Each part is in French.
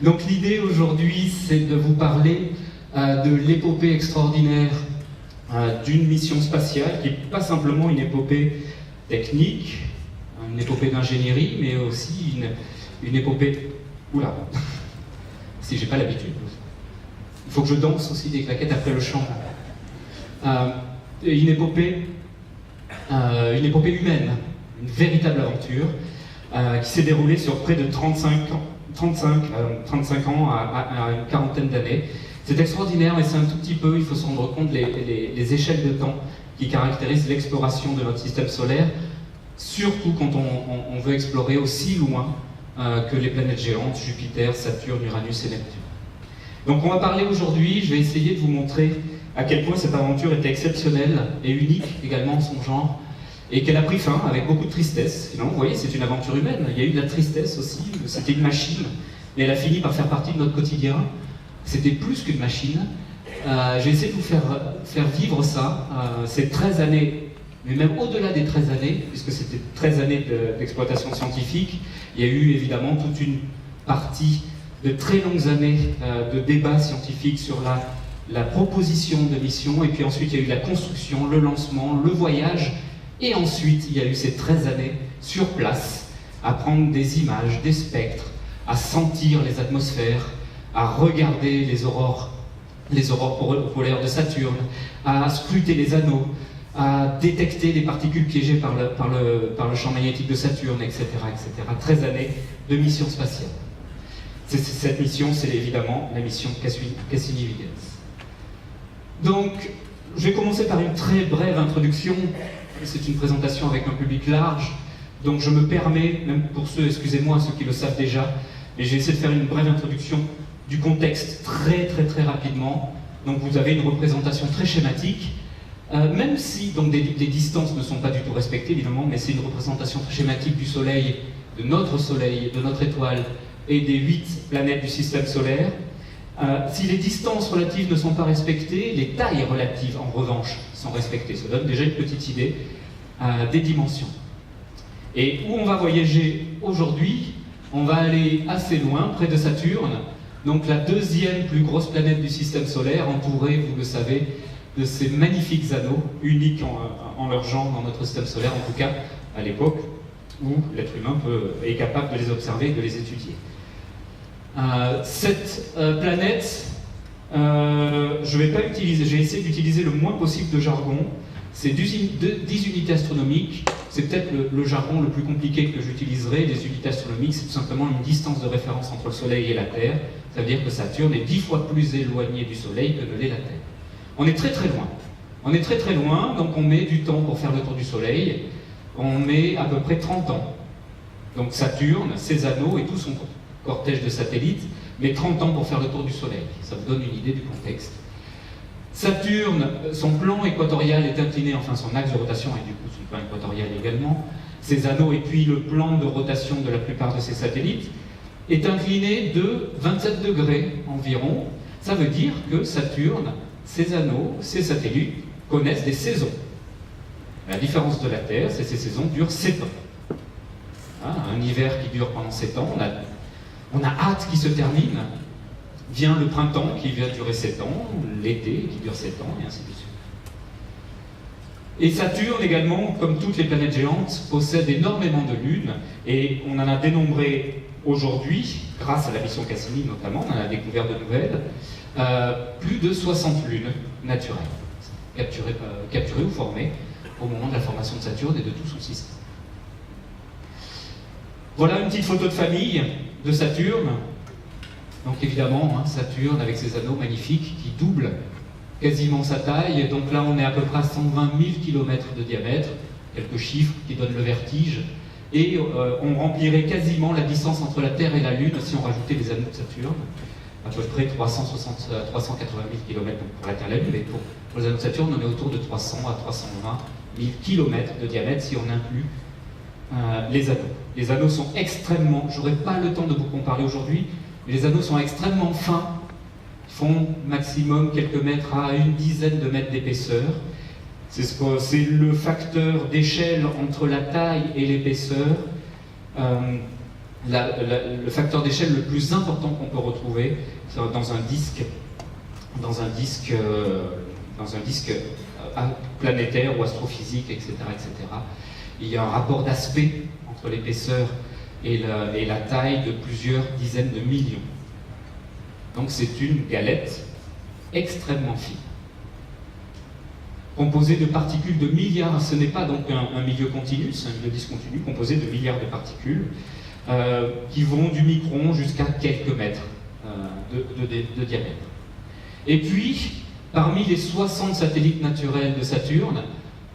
Donc l'idée aujourd'hui, c'est de vous parler de l'épopée extraordinaire d'une mission spatiale qui n'est pas simplement une épopée technique, une épopée d'ingénierie, mais aussi une épopée... Oula, si j'ai pas l'habitude. Il faut que je danse aussi des claquettes après le chant. Une épopée humaine, une véritable aventure qui s'est déroulée sur près de 35 ans à une quarantaine d'années. C'est extraordinaire, mais c'est un tout petit peu, il faut se rendre compte, les échelles de temps qui caractérisent l'exploration de notre système solaire, surtout quand on veut explorer aussi loin que les planètes géantes, Jupiter, Saturne, Uranus et Neptune. Donc on va parler aujourd'hui, je vais essayer de vous montrer à quel point cette aventure était exceptionnelle et unique également en son genre, et qu'elle a pris fin avec beaucoup de tristesse. Finalement, vous voyez, c'est une aventure humaine, il y a eu de la tristesse aussi, c'était une machine, mais elle a fini par faire partie de notre quotidien. C'était plus qu'une machine. J'ai essayé de vous faire vivre ça, ces 13 années, mais même au-delà des 13 années, puisque c'était 13 années d'exploitation scientifique, il y a eu évidemment toute une partie de très longues années de débats scientifiques sur la proposition de mission, et puis ensuite il y a eu la construction, le lancement, le voyage, et ensuite il y a eu ces 13 années sur place, à prendre des images, des spectres, à sentir les atmosphères, à regarder les aurores polaires de Saturne, à scruter les anneaux, à détecter les particules piégées par le champ magnétique de Saturne, etc., etc. 13 années de mission spatiale. Cette mission, c'est évidemment la mission Cassini-Huygens. Donc, je vais commencer par une très brève introduction. C'est une présentation avec un public large, donc je me permets, même pour ceux, excusez-moi, ceux qui le savent déjà, mais j'ai essayé de faire une brève introduction du contexte très rapidement. Donc vous avez une représentation très schématique, même si donc, des distances ne sont pas du tout respectées évidemment, mais c'est une représentation très schématique du Soleil, de notre étoile et des 8 planètes du système solaire. Si les distances relatives ne sont pas respectées, les tailles relatives en revanche sont respectées. Ça donne déjà une petite idée des dimensions. Et où on va voyager aujourd'hui, on va aller assez loin, près de Saturne, donc la deuxième plus grosse planète du système solaire, entourée, vous le savez, de ces magnifiques anneaux, uniques en leur genre dans notre système solaire, en tout cas à l'époque où l'être humain est capable de les observer et de les étudier. Cette planète, je vais pas utiliser, j'ai essayé d'utiliser le moins possible de jargon. C'est 10 unités astronomiques, c'est peut-être le jargon le plus compliqué que j'utiliserai. Les unités astronomiques, c'est tout simplement une distance de référence entre le Soleil et la Terre. Ça veut dire que Saturne est 10 fois plus éloigné du Soleil que ne l'est la Terre. On est très loin. On est très loin, donc on met du temps pour faire le tour du Soleil. On met à peu près 30 ans. Donc Saturne, ses anneaux et tout son cortège de satellites met 30 ans pour faire le tour du Soleil. Ça vous donne une idée du contexte. Saturne, son plan équatorial est incliné, enfin son axe de rotation et du coup son plan équatorial également, ses anneaux et puis le plan de rotation de la plupart de ses satellites est incliné de 27 degrés environ. Ça veut dire que Saturne, ses anneaux, ses satellites connaissent des saisons. La différence de la Terre, c'est que ces saisons durent 7 ans. Un hiver qui dure pendant 7 ans, on a hâte qu'il se termine. Vient le printemps qui va durer 7 ans, l'été qui dure 7 ans, et ainsi de suite. Et Saturne également, comme toutes les planètes géantes, possède énormément de lunes, et on en a dénombré aujourd'hui, grâce à la mission Cassini notamment, on en a découvert de nouvelles, plus de 60 lunes naturelles, capturées ou formées au moment de la formation de Saturne et de tout son système. Voilà une petite photo de famille de Saturne. Donc évidemment, Saturne avec ses anneaux magnifiques qui doublent quasiment sa taille. Donc là, on est à peu près à 120 000 km de diamètre, quelques chiffres qui donnent le vertige. Et on remplirait quasiment la distance entre la Terre et la Lune si on rajoutait les anneaux de Saturne. À peu près 380 000 km pour la Terre et la Lune, mais pour les anneaux de Saturne, on est autour de 300 à 320 000 km de diamètre si on inclut les anneaux. Les anneaux sont extrêmement, j'aurai pas le temps de beaucoup en parler aujourd'hui, mais les anneaux sont extrêmement fins, font maximum quelques mètres à une dizaine de mètres d'épaisseur. C'est le facteur d'échelle entre la taille et l'épaisseur le facteur d'échelle le plus important qu'on peut retrouver dans un disque planétaire ou astrophysique, etc., etc. Il y a un rapport d'aspect entre l'épaisseur et la taille de plusieurs dizaines de millions. Donc c'est une galette extrêmement fine, composée de particules de milliards. Ce n'est pas donc un milieu continu, c'est un milieu discontinu composé de milliards de particules qui vont du micron jusqu'à quelques mètres de diamètre. Et puis, parmi les 60 satellites naturels de Saturne,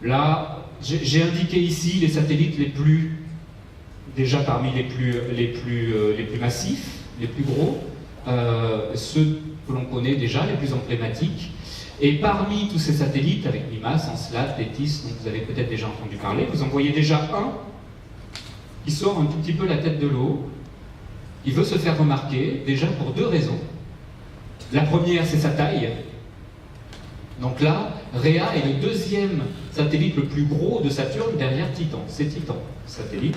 là, j'ai indiqué ici les satellites déjà parmi les plus massifs, les plus gros, ceux que l'on connaît déjà, les plus emblématiques. Et parmi tous ces satellites, avec Mimas, Encelade, Tethys, dont vous avez peut-être déjà entendu parler, vous en voyez déjà un qui sort un tout petit peu la tête de l'eau. Il veut se faire remarquer, déjà pour deux raisons. La première, c'est sa taille. Donc là, Rhea est le deuxième satellite le plus gros de Saturne derrière Titan. C'est Titan, satellite.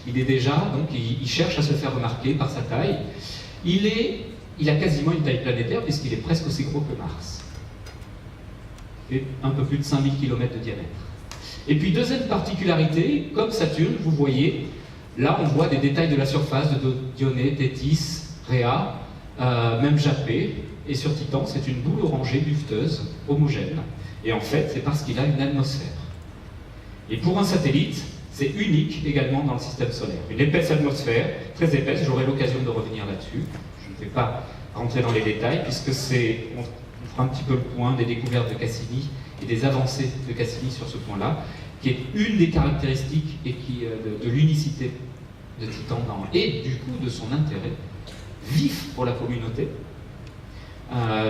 Il est déjà, donc il cherche à se faire remarquer par sa taille. Il a quasiment une taille planétaire puisqu'il est presque aussi gros que Mars. Et un peu plus de 5000 km de diamètre. Et puis deuxième particularité, comme Saturne, vous voyez, là on voit des détails de la surface de Dionée, Tethys, Rhea, même Japet, et sur Titan c'est une boule orangée dufteuse, homogène, et en fait c'est parce qu'il a une atmosphère. Et pour un satellite, c'est unique également dans le système solaire. Une épaisse atmosphère, très épaisse, j'aurai l'occasion de revenir là-dessus, je ne vais pas rentrer dans les détails, puisque on fera un petit peu le point des découvertes de Cassini et des avancées de Cassini sur ce point-là, qui est une des caractéristiques et de l'unicité de Titan et du coup de son intérêt vif pour la communauté,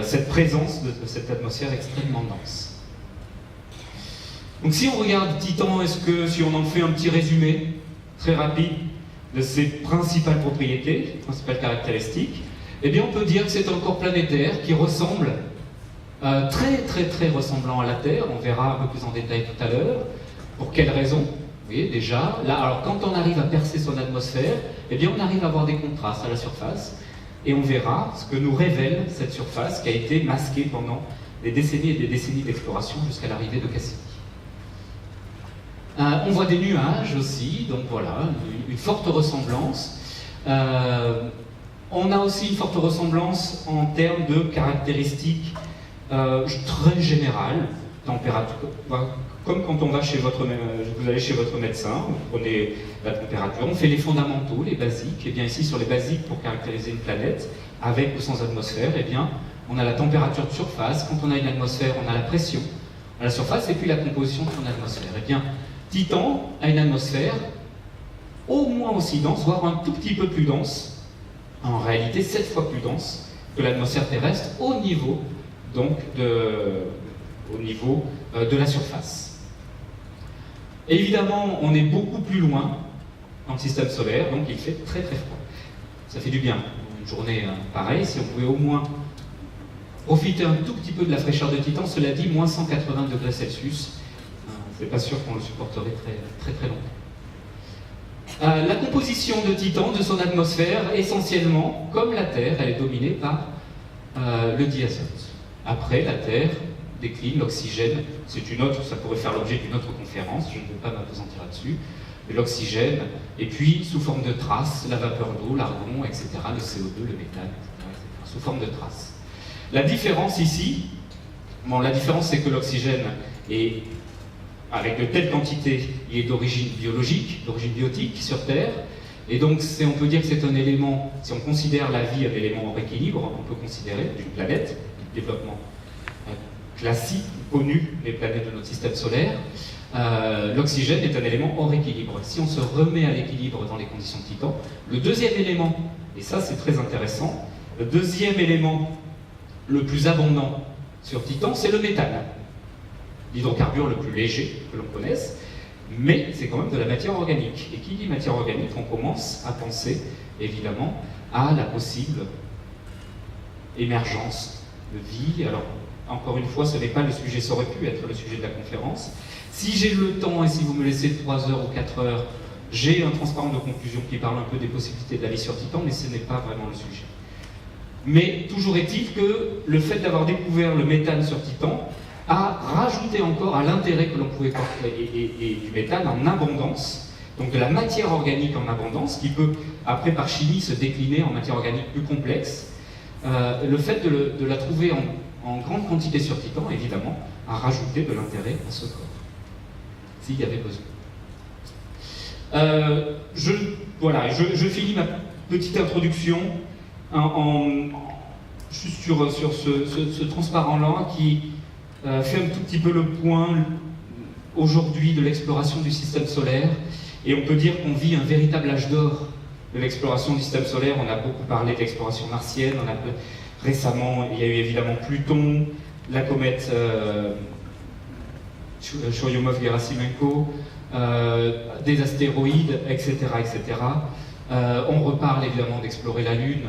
cette présence de cette atmosphère extrêmement dense. Donc si on regarde Titan, si on en fait un petit résumé très rapide de ses principales propriétés, ses principales caractéristiques, eh bien on peut dire que c'est un corps planétaire qui ressemble, très ressemblant à la Terre, on verra un peu plus en détail tout à l'heure. Pour quelles raisons? Vous voyez déjà, là, alors quand on arrive à percer son atmosphère, eh bien on arrive à avoir des contrastes à la surface, et on verra ce que nous révèle cette surface qui a été masquée pendant des décennies et des décennies d'exploration jusqu'à l'arrivée de Cassini. On voit des nuages aussi, donc voilà, une forte ressemblance. On a aussi une forte ressemblance en termes de caractéristiques très générales, température. Comme quand on va vous allez chez votre médecin, vous prenez la température, on fait les fondamentaux, les basiques. Et bien ici, sur les basiques, pour caractériser une planète, avec ou sans atmosphère, eh bien, on a la température de surface. Quand on a une atmosphère, on a la pression à la surface et puis la composition de son atmosphère. Eh bien, Titan a une atmosphère au moins aussi dense, voire un tout petit peu plus dense, en réalité 7 fois plus dense que l'atmosphère terrestre au niveau donc de la surface. Évidemment, on est beaucoup plus loin dans le système solaire, donc il fait très froid. Ça fait du bien. Une journée pareille, si on pouvait au moins profiter un tout petit peu de la fraîcheur de Titan, cela dit, moins 180 degrés Celsius, c'est pas sûr qu'on le supporterait très longtemps. La composition de Titan, de son atmosphère, essentiellement, comme la Terre, elle est dominée par le diazote. Après, la Terre décline, l'oxygène, ça pourrait faire l'objet d'une autre conférence, je ne vais pas m'appesantir là-dessus, l'oxygène, et puis sous forme de traces, la vapeur d'eau, l'argon, etc., le CO2, le méthane, etc., sous forme de traces. La différence ici, la différence c'est que l'oxygène est, avec de telles quantités, il est d'origine biologique, d'origine biotique sur Terre, et donc on peut dire que c'est un élément, si on considère la vie un élément hors équilibre, on peut considérer d'une planète, du développement classique, connu des planètes de notre système solaire, l'oxygène est un élément hors équilibre. Si on se remet à l'équilibre dans les conditions de Titan, le deuxième élément, et ça c'est très intéressant, le deuxième élément le plus abondant sur Titan, c'est le méthane. L'hydrocarbure le plus léger que l'on connaisse, mais c'est quand même de la matière organique. Et qui dit matière organique, on commence à penser, évidemment, à la possible émergence de vie. Alors, encore une fois, ce n'est pas le sujet, ça aurait pu être le sujet de la conférence. Si j'ai le temps et si vous me laissez 3 heures ou 4 heures, J'ai un transparent de conclusion qui parle un peu des possibilités de la vie sur Titan, mais ce n'est pas vraiment le sujet. Mais toujours est-il que le fait d'avoir découvert le méthane sur Titan a rajouté encore à l'intérêt que l'on pouvait porter et du méthane en abondance, donc de la matière organique en abondance, qui peut après par chimie se décliner en matière organique plus complexe. Le fait de la trouver en grande quantité sur Titan, évidemment, a rajouté de l'intérêt à ce corps, s'il y avait besoin. Je finis ma petite introduction juste sur ce transparent-là qui fait un tout petit peu le point aujourd'hui de l'exploration du système solaire, et on peut dire qu'on vit un véritable âge d'or de l'exploration du système solaire. On a beaucoup parlé d'exploration martienne, récemment il y a eu évidemment Pluton, la comète Churyumov-Gerasimenko, des astéroïdes, etc. etc. On reparle évidemment d'explorer la Lune,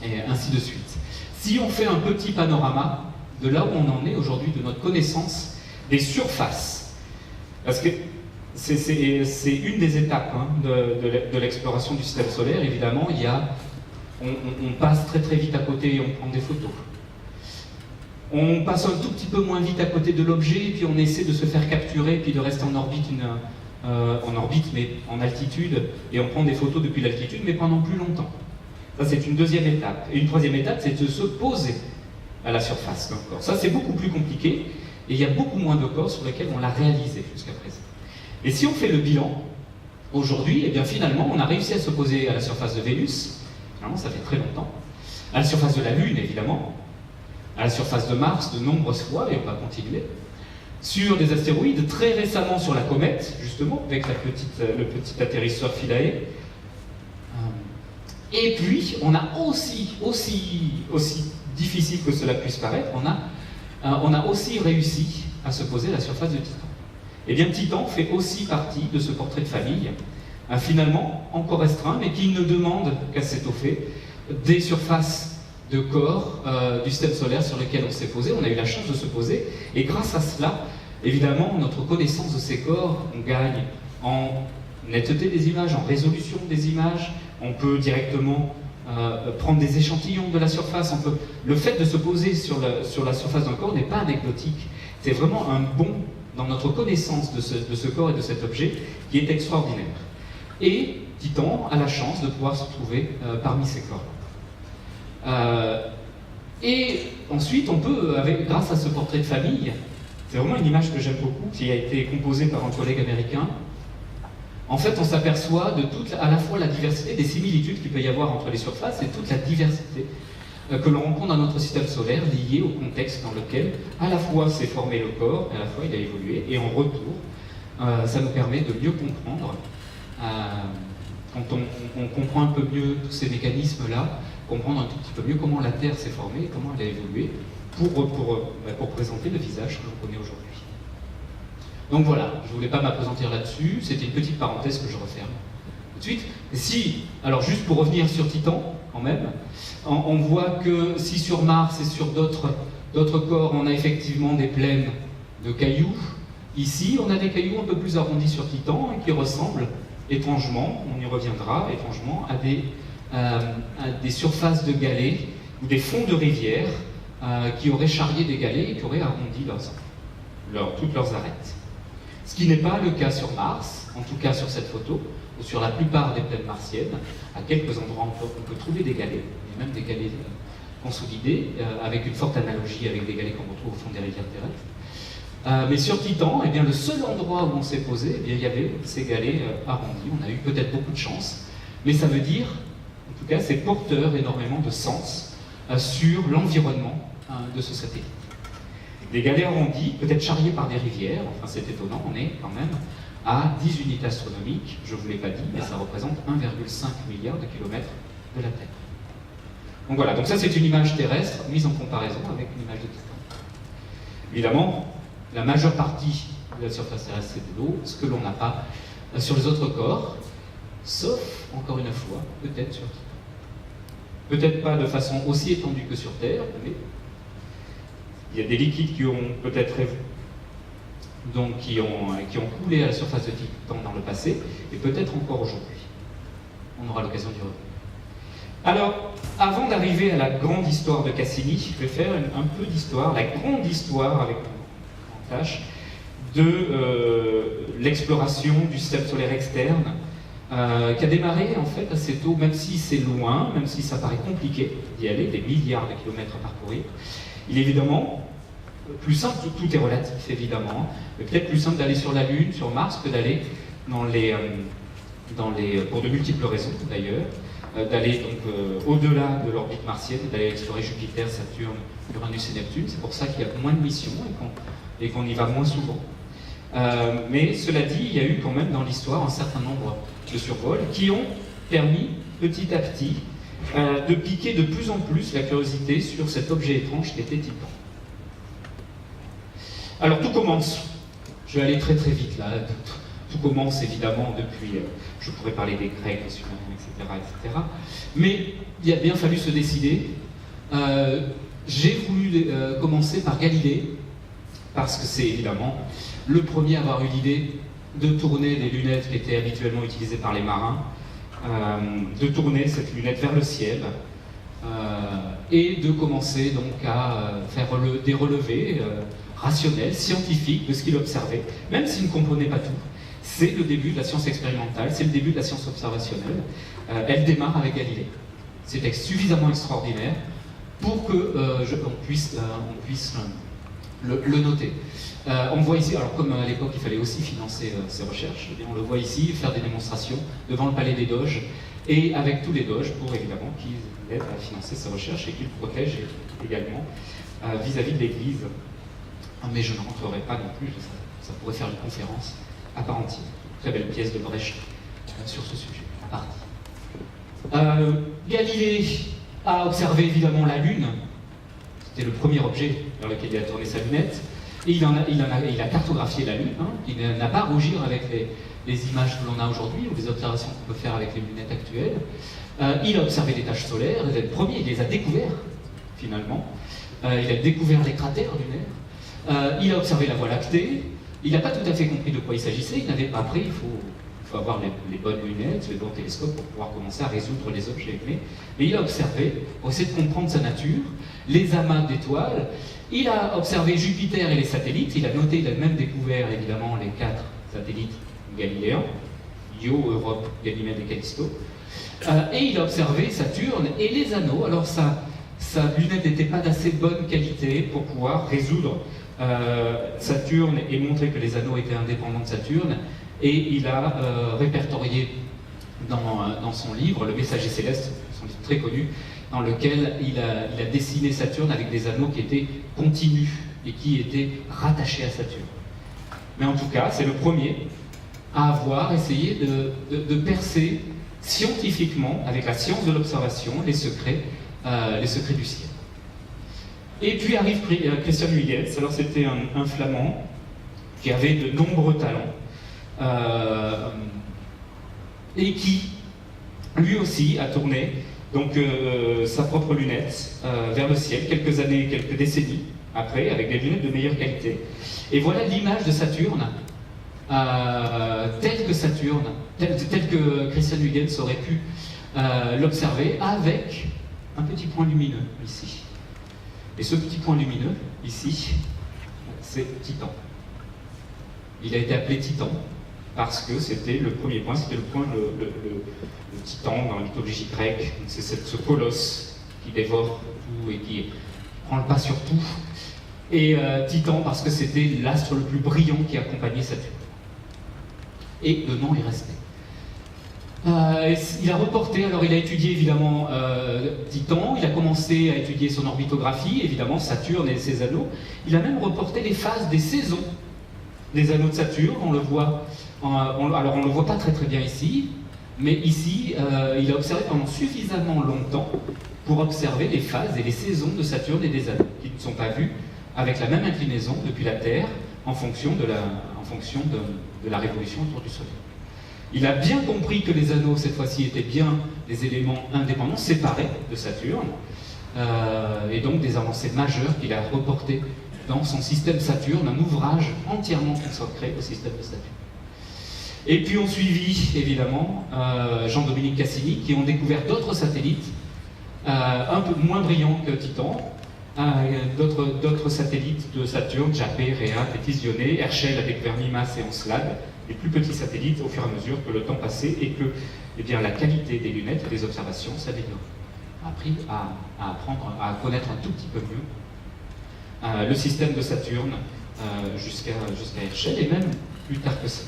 et ainsi de suite. Si on fait un petit panorama de là où on en est aujourd'hui, de notre connaissance des surfaces, parce que c'est une des étapes de l'exploration du système solaire, évidemment, on passe très très vite à côté et on prend des photos. On passe un tout petit peu moins vite à côté de l'objet, et puis on essaie de se faire capturer, puis de rester en orbite, mais en altitude, et on prend des photos depuis l'altitude, mais pendant plus longtemps. Ça, c'est une deuxième étape. Et une troisième étape, c'est de se poser à la surface d'un corps. Ça, c'est beaucoup plus compliqué, et il y a beaucoup moins de corps sur lesquels on l'a réalisé jusqu'à présent. Et si on fait le bilan, aujourd'hui, eh bien finalement, on a réussi à se poser à la surface de Vénus, finalement, ça fait très longtemps, à la surface de la Lune, évidemment, à la surface de Mars de nombreuses fois, et on va continuer, sur des astéroïdes, très récemment sur la comète, justement, avec le petit atterrisseur Philae. Et puis, on a aussi difficile que cela puisse paraître, on a aussi réussi à se poser à la surface de Titan. Eh bien, Titan fait aussi partie de ce portrait de famille, finalement encore restreint, mais qui ne demande qu'à s'étoffer des surfaces de corps du système solaire sur lesquels on s'est posé. On a eu la chance de se poser, et grâce à cela, évidemment, notre connaissance de ces corps, on gagne en netteté des images, en résolution des images. On peut directement prendre des échantillons de la surface. Le fait de se poser sur la surface d'un corps n'est pas anecdotique. C'est vraiment un bond dans notre connaissance de ce corps et de cet objet qui est extraordinaire. Et Titan a la chance de pouvoir se trouver parmi ces corps. Et ensuite, on peut, grâce à ce portrait de famille, c'est vraiment une image que j'aime beaucoup, qui a été composée par un collègue américain. En fait, on s'aperçoit de à la fois la diversité des similitudes qu'il peut y avoir entre les surfaces et toute la diversité que l'on rencontre dans notre système solaire liée au contexte dans lequel à la fois s'est formé le corps, et à la fois il a évolué, et en retour, ça nous permet de mieux comprendre, quand on comprend un peu mieux tous ces mécanismes-là, comprendre un tout petit peu mieux comment la Terre s'est formée, et comment elle a évolué, pour présenter le visage que l'on connaît aujourd'hui. Donc voilà, je ne voulais pas m'appesantir là-dessus, c'était une petite parenthèse que je referme tout de suite. Alors juste pour revenir sur Titan, quand même, on voit que si sur Mars et sur d'autres corps, on a effectivement des plaines de cailloux, ici on a des cailloux un peu plus arrondis sur Titan, et qui ressemblent étrangement, on y reviendra, étrangement, à des surfaces de galets, ou des fonds de rivières, qui auraient charrié des galets et qui auraient arrondi toutes leurs arêtes. Ce qui n'est pas le cas sur Mars, en tout cas sur cette photo, ou sur la plupart des plaines martiennes. À quelques endroits on peut trouver des galets, et même des galets consolidés, avec une forte analogie avec des galets qu'on retrouve au fond des rivières terrestres. Mais sur Titan, eh bien, le seul endroit où on s'est posé, eh bien, il y avait ces galets arrondis. On a eu peut-être beaucoup de chance, mais ça veut dire, en tout cas, c'est porteur énormément de sens sur l'environnement de ce satellite. Des galets arrondis, peut-être charriés par des rivières, enfin c'est étonnant, on est quand même à 10 unités astronomiques, je ne vous l'ai pas dit, mais ça représente 1,5 milliard de kilomètres de la Terre. Donc voilà, donc ça c'est une image terrestre mise en comparaison avec une image de Titan. Évidemment, la majeure partie de la surface terrestre c'est de l'eau, ce que l'on n'a pas sur les autres corps, sauf, encore une fois, peut-être sur Titan. Peut-être pas de façon aussi étendue que sur Terre, mais il y a des liquides qui ont peut-être donc qui ont coulé à la surface de Titan dans le passé, et peut-être encore aujourd'hui. On aura l'occasion d'y revenir. Alors, avant d'arriver à la grande histoire de Cassini, je vais faire un peu d'histoire, la grande histoire avec en tâche, de l'exploration du système solaire externe, qui a démarré en fait assez tôt, même si c'est loin, même si ça paraît compliqué d'y aller, des milliards de kilomètres à parcourir. Il est évidemment plus simple, tout est relatif évidemment, mais peut-être plus simple d'aller sur la Lune, sur Mars, que d'aller pour de multiples raisons d'ailleurs, d'aller donc au-delà de l'orbite martienne, d'aller explorer Jupiter, Saturne, Uranus et Neptune. C'est pour ça qu'il y a moins de missions et qu'on y va moins souvent. Mais cela dit, il y a eu quand même dans l'histoire un certain nombre de survols qui ont permis petit à petit de piquer de plus en plus la curiosité sur cet objet étrange qui était Titan. Alors tout commence, je vais aller très très vite là, tout commence évidemment depuis, je pourrais parler des Grecs, des Sumériens, etc. Mais il a bien fallu se décider. J'ai voulu commencer par Galilée, parce que c'est évidemment le premier à avoir eu l'idée de tourner des lunettes qui étaient habituellement utilisées par les marins, de tourner cette lunette vers le ciel, et de commencer donc à faire des relevés rationnels, scientifiques de ce qu'il observait, même s'il ne comprenait pas tout. C'est le début de la science expérimentale, c'est le début de la science observationnelle. Elle démarre avec Galilée. C'est suffisamment extraordinaire pour que on puisse le noter. On voit ici, alors comme à l'époque il fallait aussi financer ces recherches, on le voit ici faire des démonstrations devant le palais des Doges et avec tous les Doges pour évidemment qu'ils aident à financer ces recherches et qu'ils protègent également vis-à-vis de l'Église. Mais je ne rentrerai pas non plus, ça pourrait faire une conférence à part entière. Très belle pièce de Brecht sur ce sujet, à partie. Galilée a observé évidemment la Lune. C'était le premier objet vers lequel il a tourné sa lunette. Et il a cartographié la Lune. Il n'a pas à rougir avec les images que l'on a aujourd'hui, ou les observations qu'on peut faire avec les lunettes actuelles. Il a observé les taches solaires, il est le premier, il les a découverts, finalement. Il a découvert les cratères lunaires. Il a observé la Voie lactée. Il n'a pas tout à fait compris de quoi il s'agissait. Après, il faut avoir les bonnes lunettes, les bons télescopes pour pouvoir commencer à résoudre les objets. Mais il a observé, pour essayer de comprendre sa nature, les amas d'étoiles. Il a observé Jupiter et les satellites. Il a noté, il a même découvert évidemment les 4 satellites galiléens, Io, Europe, Ganymède et Callisto. Et il a observé Saturne et les anneaux. Alors sa lunette n'était pas d'assez bonne qualité pour pouvoir résoudre Saturne et montrer que les anneaux étaient indépendants de Saturne. Et il a répertorié dans son livre, Le Messager Céleste, son livre très connu, dans lequel il a dessiné Saturne avec des anneaux qui étaient continus et qui étaient rattachés à Saturne. Mais en tout cas, c'est le premier à avoir essayé de percer scientifiquement, avec la science de l'observation, les secrets du ciel. Et puis arrive Christian Huygens. Alors c'était un Flamand qui avait de nombreux talents et qui, lui aussi, a tourné donc sa propre lunette vers le ciel, quelques décennies après, avec des lunettes de meilleure qualité. Et voilà l'image de Saturne, telle que Christian Huygens aurait pu l'observer, avec un petit point lumineux ici. Et ce petit point lumineux, ici, c'est Titan. Il a été appelé Titan parce que c'était le premier point, c'était le point, le Titan dans la mythologie grecque. C'est ce colosse qui dévore tout et qui prend le pas sur tout. Et Titan parce que c'était l'astre le plus brillant qui accompagnait Saturne. Et le nom est resté. Il a reporté, alors il a étudié évidemment Titan, il a commencé à étudier son orbitographie, évidemment Saturne et ses anneaux. Il a même reporté les phases des saisons des anneaux de Saturne. On le voit, alors on le voit pas très bien ici, mais ici il a observé pendant suffisamment longtemps pour observer les phases et les saisons de Saturne et des anneaux, qui ne sont pas vues avec la même inclinaison depuis la Terre en fonction de la révolution autour du Soleil. Il a bien compris que les anneaux, cette fois-ci, étaient bien des éléments indépendants, séparés de Saturne, et donc des avancées majeures qu'il a reportées dans son système Saturne, un ouvrage entièrement consacré au système de Saturne. Et puis ont suivi, évidemment, Jean-Dominique Cassini, qui ont découvert d'autres satellites, un peu moins brillants que Titan, d'autres satellites de Saturne, Japet, Rhéa, Tétis, Dionée. Herschel a découvert Mimas et Encelade, les plus petits satellites, au fur et à mesure que le temps passait et que la qualité des lunettes et des observations s'améliorait. On a appris à apprendre à connaître un tout petit peu mieux le système de Saturne jusqu'à Herschel et même plus tard que ça.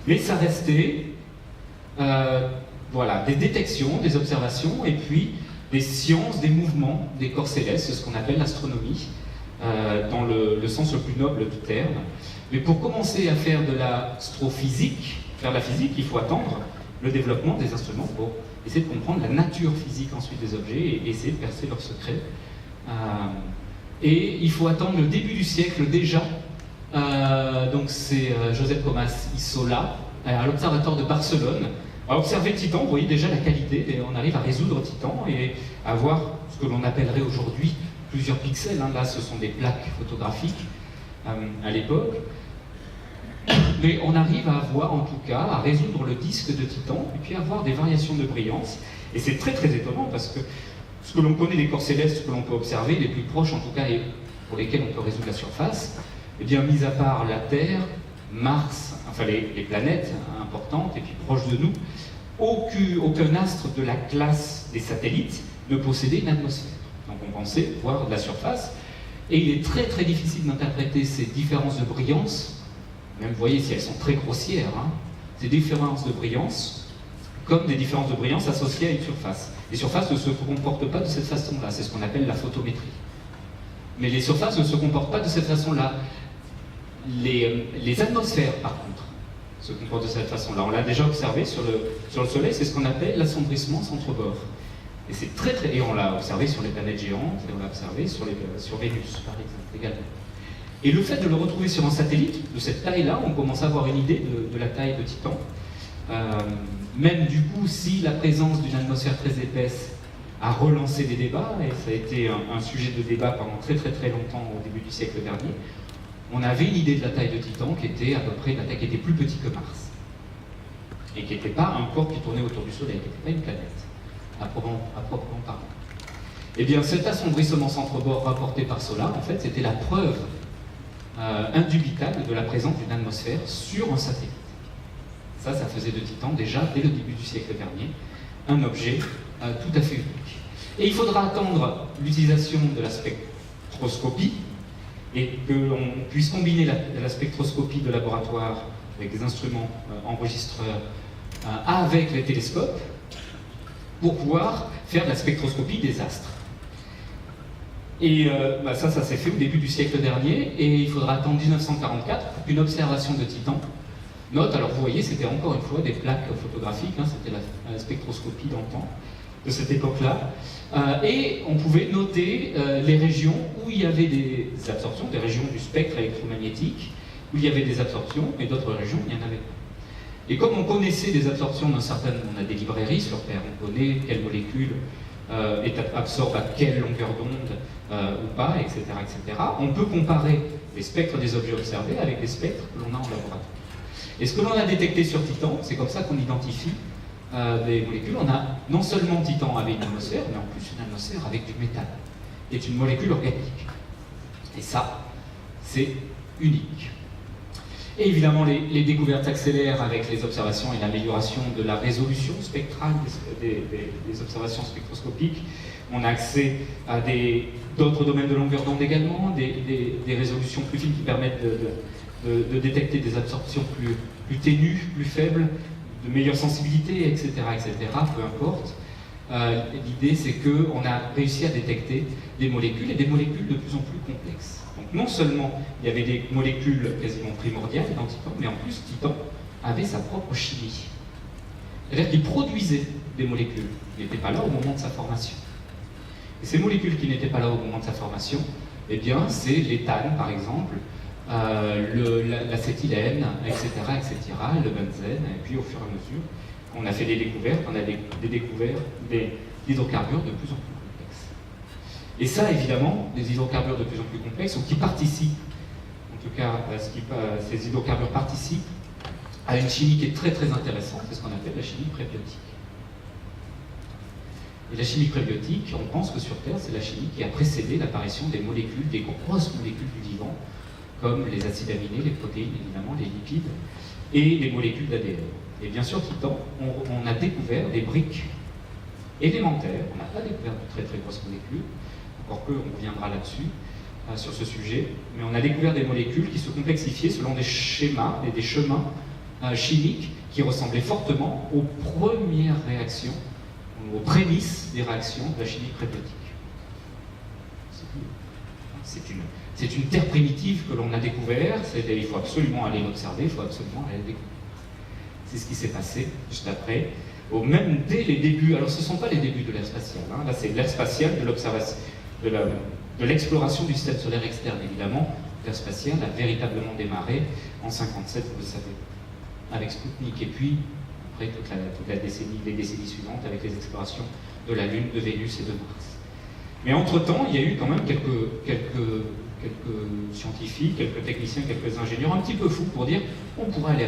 Mais ça restait des détections, des observations et puis des sciences, des mouvements des corps célestes, c'est ce qu'on appelle l'astronomie, dans le sens le plus noble du terme. Mais pour commencer à faire de l'astrophysique, faire la physique, il faut attendre le développement des instruments pour essayer de comprendre la nature physique ensuite des objets et essayer de percer leurs secrets. Et il faut attendre le début du siècle déjà. Donc c'est Josep Comas Isola, à l'Observatoire de Barcelone, a observé Titan. Vous voyez déjà la qualité, et on arrive à résoudre Titan et à voir ce que l'on appellerait aujourd'hui plusieurs pixels. Là, ce sont des plaques photographiques à l'époque. Mais on arrive à voir, en tout cas, à résoudre le disque de Titan et puis à voir des variations de brillance. Et c'est très très étonnant parce que ce que l'on connaît des corps célestes, ce que l'on peut observer, les plus proches en tout cas, et pour lesquels on peut résoudre la surface, eh bien, mis à part la Terre, Mars, enfin les planètes importantes et puis proches de nous, aucun astre de la classe des satellites ne possédait une atmosphère. Donc on pensait voir de la surface, et il est très très difficile d'interpréter ces différences de brillance, même vous voyez si elles sont très grossières, ces différences de brillance, comme des différences de brillance associées à une surface. Les surfaces ne se comportent pas de cette façon-là, c'est ce qu'on appelle la photométrie. Mais les surfaces ne se comportent pas de cette façon-là. Les atmosphères, par contre, se comportent de cette façon-là. On l'a déjà observé sur le Soleil, c'est ce qu'on appelle l'assombrissement centre-bord. Et c'est très très... Et on l'a observé sur les planètes géantes, et on l'a observé sur Vénus, par exemple, également. Et le fait de le retrouver sur un satellite de cette taille-là, on commence à avoir une idée de la taille de Titan. Même du coup, si la présence d'une atmosphère très épaisse a relancé des débats, et ça a été un sujet de débat pendant très très très longtemps au début du siècle dernier, on avait une idée de la taille de Titan qui était à peu près la taille qui était plus petite que Mars. Et qui n'était pas un corps qui tournait autour du Soleil, qui n'était pas une planète, à proprement parler. Eh bien, cet assombrissement centre-bord rapporté par Solar, en fait, c'était la preuve indubitable de la présence d'une atmosphère sur un satellite. Ça faisait de Titan, déjà, dès le début du siècle dernier, un objet tout à fait unique. Et il faudra attendre l'utilisation de la spectroscopie, et que l'on puisse combiner la spectroscopie de laboratoire avec des instruments enregistreurs avec les télescopes pour pouvoir faire de la spectroscopie des astres. Et ça s'est fait au début du siècle dernier, et il faudra attendre 1944 pour qu'une observation de Titan note, alors vous voyez, c'était encore une fois des plaques photographiques, c'était la spectroscopie d'antan, de cette époque-là, et on pouvait noter les régions où il y avait des absorptions, des régions du spectre électromagnétique, où il y avait des absorptions, et d'autres régions, il n'y en avait pas. Et comme on connaissait des absorptions d'un certain... On a des librairies sur Terre, on connaît quelle molécule absorbe à quelle longueur d'onde ou pas, etc., etc. On peut comparer les spectres des objets observés avec les spectres que l'on a en laboratoire. Et ce que l'on a détecté sur Titan, c'est comme ça qu'on identifie des molécules. On a non seulement Titan avec une atmosphère, mais en plus une atmosphère avec du métal, qui est une molécule organique. Et ça, c'est unique. Et évidemment, les découvertes s'accélèrent avec les observations et l'amélioration de la résolution spectrale des observations spectroscopiques. On a accès à d'autres domaines de longueur d'onde également, des résolutions plus fines qui permettent de détecter des absorptions plus ténues, plus faibles, de meilleure sensibilité, etc., etc., peu importe. L'idée, c'est qu'on a réussi à détecter des molécules, et des molécules de plus en plus complexes. Donc non seulement il y avait des molécules quasiment primordiales dans Titan, mais en plus Titan avait sa propre chimie. C'est-à-dire qu'il produisait des molécules qui n'étaient pas là au moment de sa formation. Et ces molécules qui n'étaient pas là au moment de sa formation, eh bien c'est l'éthane par exemple, l'acétylène, etc., etc., le benzène, et puis au fur et à mesure, on a fait des découvertes, on a découvert des hydrocarbures de plus en plus complexes. Et ça, évidemment, des hydrocarbures de plus en plus complexes, ou qui participent, en tout cas, ces hydrocarbures participent à une chimie qui est très très intéressante, c'est ce qu'on appelle la chimie prébiotique. Et la chimie prébiotique, on pense que sur Terre, c'est la chimie qui a précédé l'apparition des molécules, des grosses molécules du vivant, comme les acides aminés, les protéines, évidemment, les lipides, et les molécules d'ADN. Et bien sûr, Titan, on a découvert des briques élémentaires, on n'a pas découvert de très très grosses molécules, encore que on reviendra là-dessus, sur ce sujet, mais on a découvert des molécules qui se complexifiaient selon des schémas et des chemins chimiques qui ressemblaient fortement aux premières réactions, aux prémices des réactions de la chimie prébiotique. C'est une terre primitive que l'on a découvert, il faut absolument aller l'observer, il faut absolument aller le découvrir. C'est ce qui s'est passé juste après, même dès les débuts. Alors ce ne sont pas les débuts de l'ère spatiale, hein. Là c'est l'ère spatiale de l'observation, de l'exploration du système solaire externe, évidemment. L'ère spatiale a véritablement démarré en 1957, vous le savez, avec Sputnik, et puis après toute la décennie, les décennies suivantes avec les explorations de la Lune, de Vénus et de Mars. Mais entre-temps, il y a eu quand même quelques scientifiques, quelques techniciens, quelques ingénieurs un petit peu fous pour dire on pourrait aller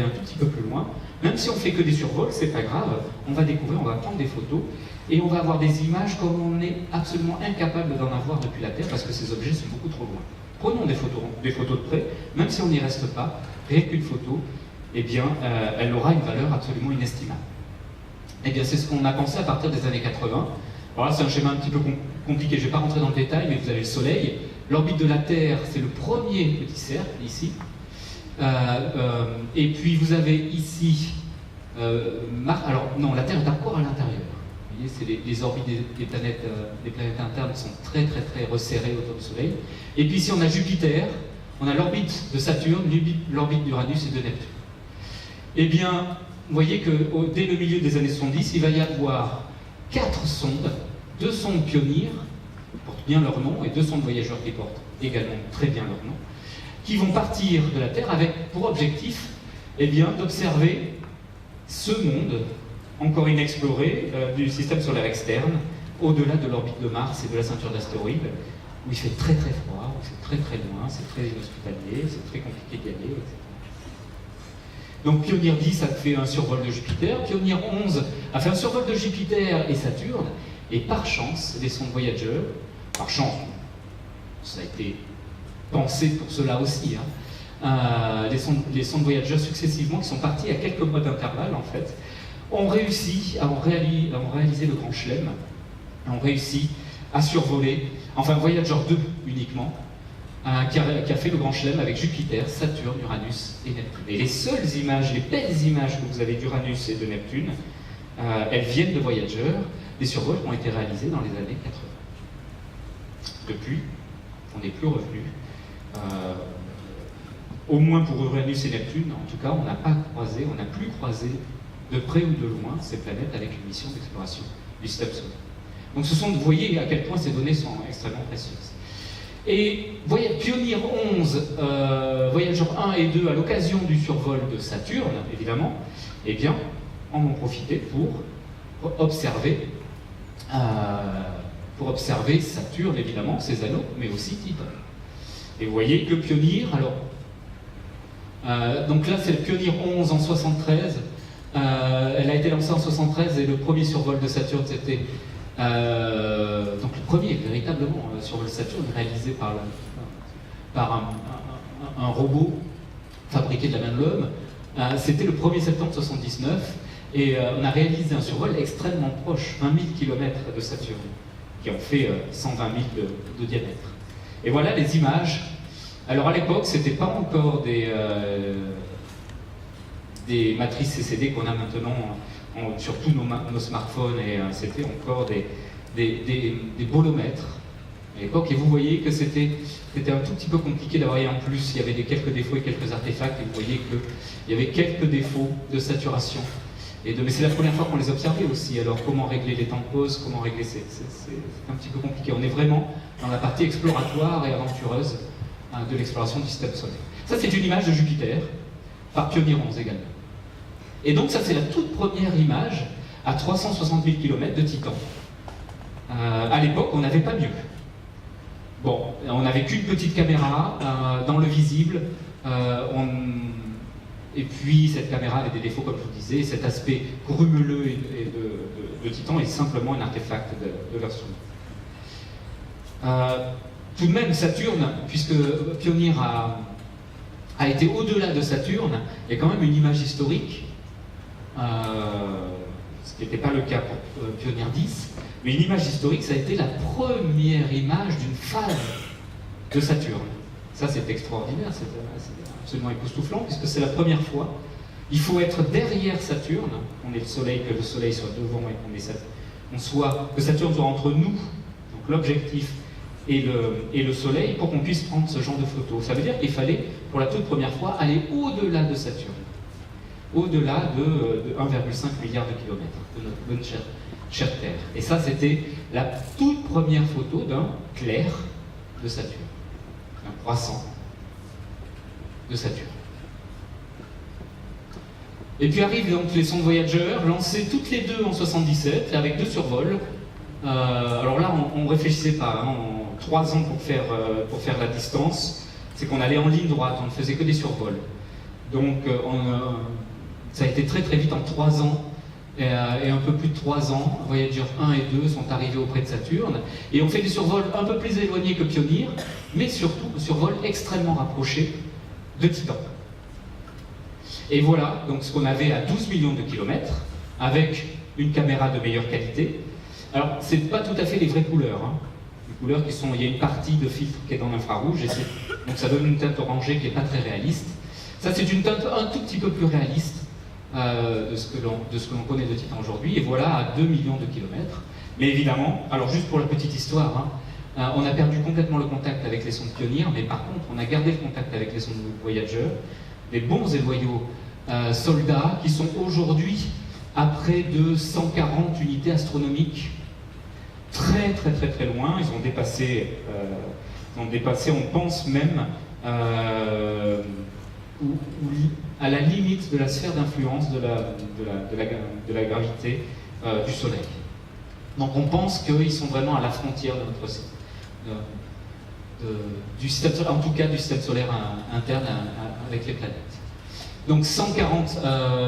un tout petit peu plus loin, même si on fait que des survols, c'est pas grave, on va découvrir, on va prendre des photos et on va avoir des images comme on est absolument incapable d'en avoir depuis la Terre parce que ces objets sont beaucoup trop loin. Prenons des photos de près, même si on n'y reste pas, rien qu'une photo, eh bien, elle aura une valeur absolument inestimable. Eh bien, c'est ce qu'on a pensé à partir des années 80. Alors là, c'est un schéma un petit peu compliqué, je ne vais pas rentrer dans le détail, mais vous avez le Soleil. L'orbite de la Terre, c'est le premier petit cercle, ici. Et puis, vous avez ici Mars. Alors, non, la Terre est encore à l'intérieur. Vous voyez, c'est les orbites des planètes internes sont très, très, très resserrées autour du Soleil. Et puis, ici, on a Jupiter, on a l'orbite de Saturne, l'orbite d'Uranus et de Neptune. Eh bien, vous voyez que dès le milieu des années 70, il va y avoir 4 sondes, 2 sondes pionnières, qui portent bien leur nom, et 2 sondes voyageurs qui portent également très bien leur nom, qui vont partir de la Terre avec pour objectif eh bien, d'observer ce monde encore inexploré du système solaire externe, au-delà de l'orbite de Mars et de la ceinture d'astéroïdes, où il fait très très froid, où c'est très très loin, c'est très inhospitalier, c'est très compliqué d'y aller, etc. Donc Pioneer 10 a fait un survol de Jupiter, Pioneer 11 a fait un survol de Jupiter et Saturne, et par chance, les sondes Voyager, par chance, ça a été pensé pour cela aussi, hein, les sondes Voyager successivement, qui sont parties à quelques mois d'intervalle en fait, ont réussi à réaliser le Grand Chelem, ont réussi à survoler, enfin Voyager 2 uniquement, qui a fait le Grand Chelem avec Jupiter, Saturne, Uranus et Neptune. Et les seules images, les belles images que vous avez d'Uranus et de Neptune, elles viennent de Voyager, des survols qui ont été réalisés dans les années 80. Depuis, on n'est plus revenu. Au moins pour Uranus et Neptune, en tout cas, on n'a plus croisé de près ou de loin ces planètes avec une mission d'exploration du système solaire. Donc vous voyez à quel point ces données sont extrêmement précieuses. Et Pioneer 11, Voyager 1 et 2, à l'occasion du survol de Saturne, évidemment, eh bien, en ont profité pour observer Saturne, évidemment, ses anneaux, mais aussi Titan. Et vous voyez que Pioneer, alors, donc là c'est le Pioneer 11 en 73, elle a été lancée en 73 et le premier survol de Saturne c'était donc le premier véritablement survol de Saturne réalisé par un robot fabriqué de la main de l'homme. C'était le 1er septembre 79 et on a réalisé un survol extrêmement proche, 20 000 km de Saturne, qui ont fait 120 000 de diamètre. Et voilà les images. Alors à l'époque, c'était pas encore des matrices CCD qu'on a maintenant sur tous nos smartphones, et c'était encore des bolomètres à l'époque. Et vous voyez que c'était un tout petit peu compliqué d'avoir, en plus il y avait quelques défauts et quelques artefacts, et vous voyez qu'il y avait quelques défauts de saturation. Mais c'est la première fois qu'on les observait aussi, alors comment régler les temps de pause, comment régler c'est un petit peu compliqué. On est vraiment dans la partie exploratoire et aventureuse de l'exploration du système solaire. Ça c'est une image de Jupiter, par Pioneer 11 également. Et donc ça c'est la toute première image à 360 000 km de Titan. À l'époque, on n'avait pas mieux. Bon, on n'avait qu'une petite caméra dans le visible, et puis cette caméra avait des défauts, comme je vous disais, cet aspect grumeleux de Titan est simplement un artefact de l'instrument. Tout de même, Saturne, puisque Pioneer a été au-delà de Saturne, il y a quand même une image historique, ce qui n'était pas le cas pour Pioneer 10, mais une image historique, ça a été la première image d'une phase de Saturne. Ça, c'est extraordinaire, c'est absolument époustouflant, puisque c'est la première fois. Il faut être derrière Saturne, on est le Soleil, que le Soleil soit devant et que Saturne soit entre nous, donc l'objectif, et le Soleil, pour qu'on puisse prendre ce genre de photos. Ça veut dire qu'il fallait, pour la toute première fois, aller au-delà de Saturne, au-delà de 1,5 milliard de kilomètres de notre bonne chère Terre. Et ça, c'était la toute première photo d'un clair de Saturne, un croissant de Saturne. Et puis arrivent donc les sondes Voyager, lancées toutes les deux en 77, avec 2 survols. Alors là, on ne réfléchissait pas, hein, 3 ans pour faire la distance, c'est qu'on allait en ligne droite, on ne faisait que des survols. Donc ça a été très très vite, en 3 ans, et un peu plus de 3 ans, Voyager 1 et 2 sont arrivés auprès de Saturne, et on fait des survols un peu plus éloignés que Pioneer, mais surtout des survols extrêmement rapprochés de Titan. Et voilà donc ce qu'on avait à 12 millions de kilomètres, avec une caméra de meilleure qualité. Alors, c'est pas tout à fait les vraies couleurs, hein. Les couleurs qui sont, il y a une partie de filtre qui est dans l'infrarouge, donc ça donne une teinte orangée qui n'est pas très réaliste. Ça, c'est une teinte un tout petit peu plus réaliste de ce que l'on connaît de Titan aujourd'hui, et voilà à 2 millions de kilomètres. Mais évidemment, alors juste pour la petite histoire, hein, on a perdu complètement le contact avec les sondes Pioneer, mais par contre, on a gardé le contact avec les sondes Voyager, des bons et loyaux soldats qui sont aujourd'hui à près de 140 unités astronomiques, très très très très loin. Ils ont dépassé, on pense même, à la limite de la sphère d'influence de la gravité du Soleil. Donc on pense qu'ils sont vraiment à la frontière de notre du système solaire, en tout cas du système solaire interne avec les planètes. Donc 140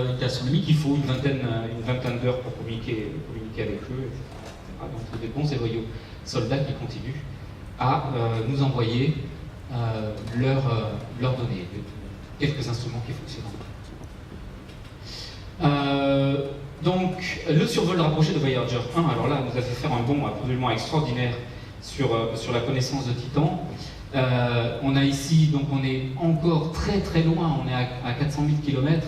unités astronomiques, il faut une vingtaine d'heures pour communiquer avec eux, etc. Donc des bons et loyaux soldats qui continuent à nous envoyer leurs données, quelques instruments qui fonctionnent. Donc le survol rapproché de Voyager 1, alors là, nous a fait faire un bond absolument extraordinaire sur la connaissance de Titan. On a ici, donc on est encore très très loin, on est à 400 000 km,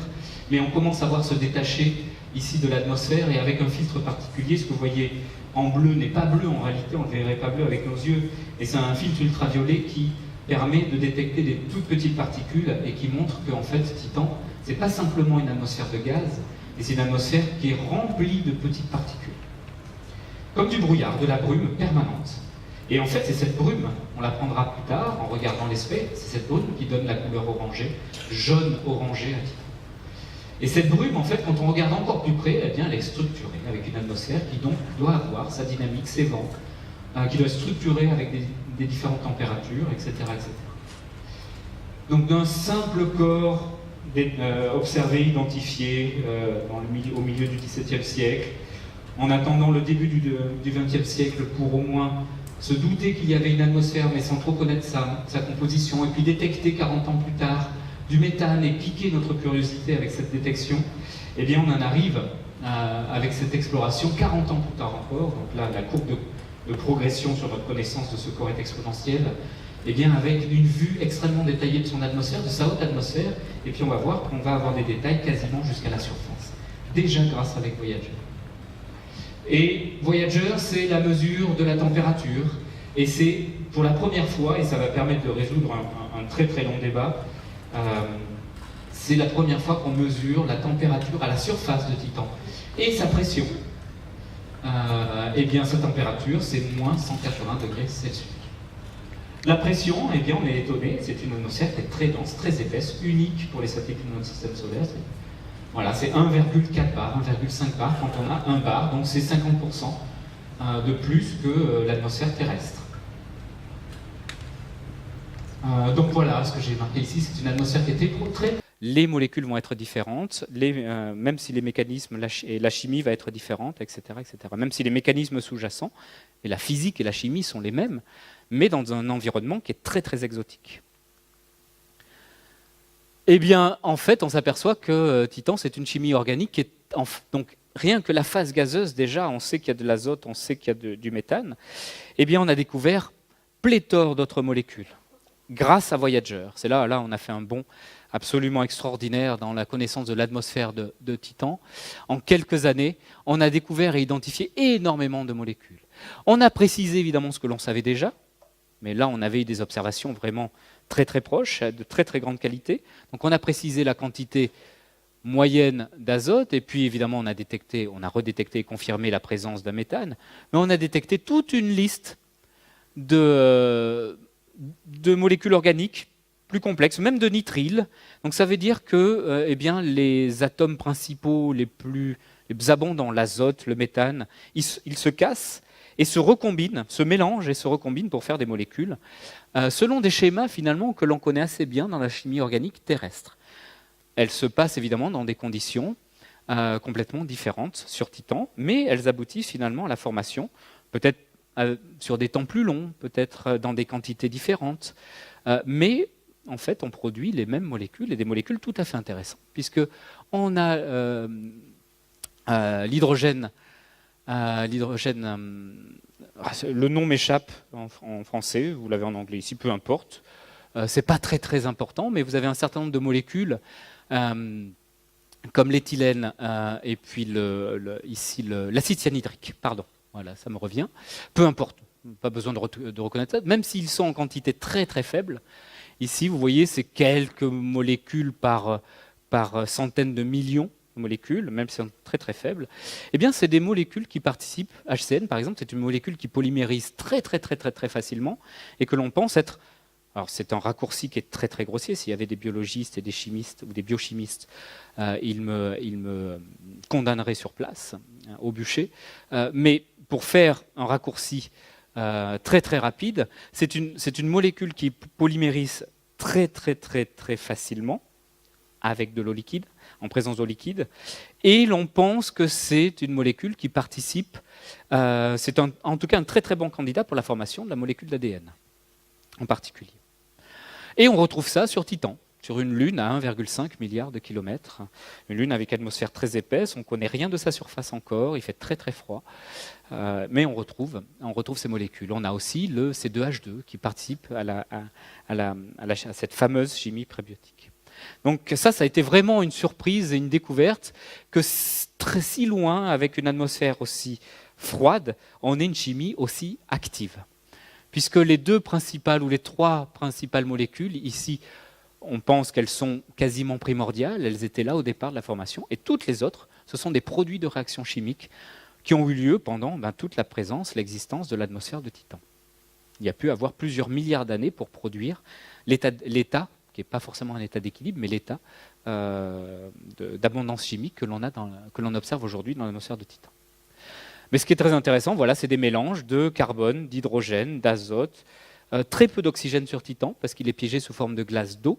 mais on commence à voir se détacher ici de l'atmosphère, et avec un filtre particulier, ce que vous voyez en bleu n'est pas bleu en réalité, on ne le verrait pas bleu avec nos yeux, et c'est un filtre ultraviolet qui permet de détecter des toutes petites particules et qui montre qu'en fait Titan, c'est pas simplement une atmosphère de gaz, mais c'est une atmosphère qui est remplie de petites particules. Comme du brouillard, de la brume permanente. Et en fait, c'est cette brume, on l'apprendra plus tard en regardant les spectres, c'est cette brume qui donne la couleur orangée, jaune-orangé à Titan. Et cette brume, en fait, quand on regarde encore plus près, eh bien, elle est structurée avec une atmosphère qui donc doit avoir sa dynamique, ses vents, qui doit être structurée avec des différentes températures, etc., etc. Donc d'un simple corps observé, identifié au milieu du XVIIe siècle, en attendant le début du XXe siècle pour au moins se douter qu'il y avait une atmosphère, mais sans trop connaître sa composition, et puis détecter 40 ans plus tard du méthane et piquer notre curiosité avec cette détection, eh bien on en arrive avec cette exploration 40 ans plus tard encore. Donc là, la courbe de progression sur notre connaissance de ce corps est exponentielle, eh bien avec une vue extrêmement détaillée de son atmosphère, de sa haute atmosphère, et puis on va voir qu'on va avoir des détails quasiment jusqu'à la surface, déjà grâce avec Voyager. Et Voyager, c'est la mesure de la température, et c'est pour la première fois, et ça va permettre de résoudre un très très long débat, c'est la première fois qu'on mesure la température à la surface de Titan. Et sa pression, eh bien sa température, c'est moins 180 degrés Celsius. La pression, eh bien on est étonné, c'est une atmosphère qui est très dense, très épaisse, unique pour les satellites de notre système solaire. Voilà, c'est 1,4 bar, 1,5 bar quand on a 1 bar, donc c'est 50% de plus que l'atmosphère terrestre. Donc voilà, ce que j'ai marqué ici, c'est une atmosphère qui était très... Les molécules vont être différentes, même si les mécanismes et la chimie va être différente, etc., etc. Même si les mécanismes sous-jacents, et la physique et la chimie sont les mêmes, mais dans un environnement qui est très très exotique. Eh bien, en fait, on s'aperçoit que Titan, c'est une chimie organique qui est... Donc, rien que la phase gazeuse, déjà, on sait qu'il y a de l'azote, on sait qu'il y a du méthane. Eh bien, on a découvert pléthore d'autres molécules, grâce à Voyager. C'est là, on a fait un bond absolument extraordinaire dans la connaissance de l'atmosphère de Titan. En quelques années, on a découvert et identifié énormément de molécules. On a précisé évidemment ce que l'on savait déjà, mais là, on avait eu des observations vraiment très très proches, de très très grande qualité. Donc on a précisé la quantité moyenne d'azote, et puis évidemment on a redétecté et confirmé la présence d'un méthane, mais on a détecté toute une liste de molécules organiques plus complexes, même de nitrile. Donc ça veut dire que eh bien, les atomes principaux les plus abondants, l'azote, le méthane, ils se cassent et se recombinent, se mélangent et se recombinent pour faire des molécules, selon des schémas finalement que l'on connaît assez bien dans la chimie organique terrestre. Elles se passent évidemment dans des conditions complètement différentes sur Titan, mais elles aboutissent finalement à la formation, peut-être sur des temps plus longs, peut-être dans des quantités différentes, mais en fait on produit les mêmes molécules et des molécules tout à fait intéressantes, puisqu'on a l'hydrogène. Le nom m'échappe en français, vous l'avez en anglais ici, peu importe. C'est pas très très important, mais vous avez un certain nombre de molécules comme l'éthylène et puis ici l'acide cyanhydrique. Pardon, voilà, ça me revient. Peu importe, pas besoin de reconnaître ça, même s'ils sont en quantité très très faible. Ici, vous voyez, c'est quelques molécules par centaines de millions de molécules, même si elles sont très très faibles. Eh bien, c'est des molécules qui participent. HCN, par exemple, c'est une molécule qui polymérise très très très très très facilement et que l'on pense être... Alors, c'est un raccourci qui est très très grossier. S'il y avait des biologistes et des chimistes ou des biochimistes, ils me condamneraient sur place, au bûcher. Mais pour faire un raccourci très très rapide, c'est une molécule qui polymérise très très très très facilement avec de l'eau liquide, en présence d'eau liquide, et l'on pense que c'est une molécule qui participe, c'est en tout cas un très très bon candidat pour la formation de la molécule d'ADN, en particulier. Et on retrouve ça sur Titan, sur une lune à 1,5 milliard de kilomètres, une lune avec atmosphère très épaisse, on ne connaît rien de sa surface encore, il fait très très froid, mais on retrouve ces molécules. On a aussi le C2H2 qui participe à cette fameuse chimie prébiotique. Donc ça a été vraiment une surprise et une découverte que si loin, avec une atmosphère aussi froide, on ait une chimie aussi active. Puisque les deux principales ou les trois principales molécules, ici, on pense qu'elles sont quasiment primordiales, elles étaient là au départ de la formation, et toutes les autres, ce sont des produits de réaction chimique qui ont eu lieu pendant toute la présence, l'existence de l'atmosphère de Titan. Il y a pu avoir plusieurs milliards d'années pour produire l'état qui n'est pas forcément un état d'équilibre, mais l'état d'abondance chimique que l'on observe aujourd'hui dans l'atmosphère de Titan. Mais ce qui est très intéressant, voilà, c'est des mélanges de carbone, d'hydrogène, d'azote, très peu d'oxygène sur Titan, parce qu'il est piégé sous forme de glace d'eau,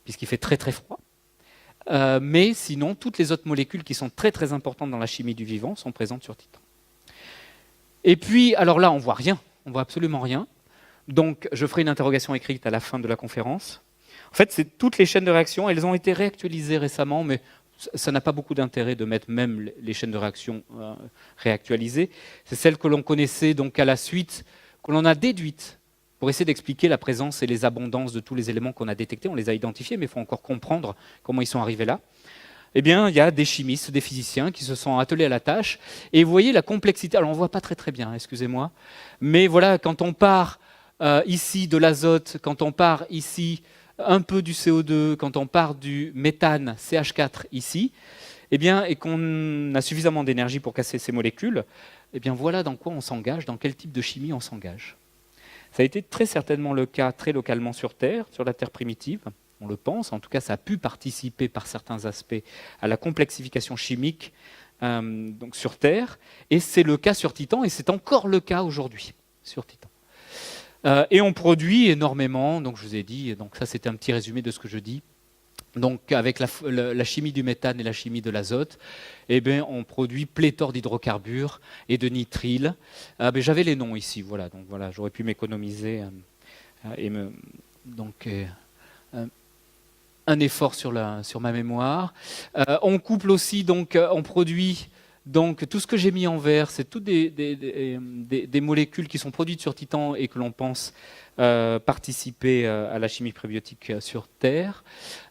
puisqu'il fait très très froid. Mais sinon, toutes les autres molécules qui sont très très importantes dans la chimie du vivant sont présentes sur Titan. Et puis, alors là, on ne voit rien, on ne voit absolument rien. Donc, je ferai une interrogation écrite à la fin de la conférence. En fait, c'est toutes les chaînes de réaction, elles ont été réactualisées récemment, mais ça n'a pas beaucoup d'intérêt de mettre même les chaînes de réaction réactualisées. C'est celles que l'on connaissait donc à la suite, que l'on a déduites pour essayer d'expliquer la présence et les abondances de tous les éléments qu'on a détectés. On les a identifiés, mais il faut encore comprendre comment ils sont arrivés là. Eh bien, il y a des chimistes, des physiciens qui se sont attelés à la tâche. Et vous voyez la complexité. Alors, on ne voit pas très très bien, excusez-moi. Mais voilà, quand on part ici de l'azote, quand on part ici un peu du CO2, quand on part du méthane CH4 ici, eh bien, et qu'on a suffisamment d'énergie pour casser ces molécules, eh bien voilà dans quoi on s'engage, dans quel type de chimie on s'engage. Ça a été très certainement le cas très localement sur Terre, sur la Terre primitive, on le pense, en tout cas ça a pu participer par certains aspects à la complexification chimique donc sur Terre, et c'est le cas sur Titan, et c'est encore le cas aujourd'hui sur Titan. Et on produit énormément, donc je vous ai dit, donc ça c'était un petit résumé de ce que je dis. Donc avec la chimie du méthane et la chimie de l'azote, eh bien, on produit pléthore d'hydrocarbures et de nitriles. J'avais les noms ici, voilà, donc voilà, j'aurais pu m'économiser un effort sur ma mémoire. On couple aussi, donc on produit donc tout ce que j'ai mis en vert, c'est toutes des molécules qui sont produites sur Titan et que l'on pense participer à la chimie prébiotique sur Terre.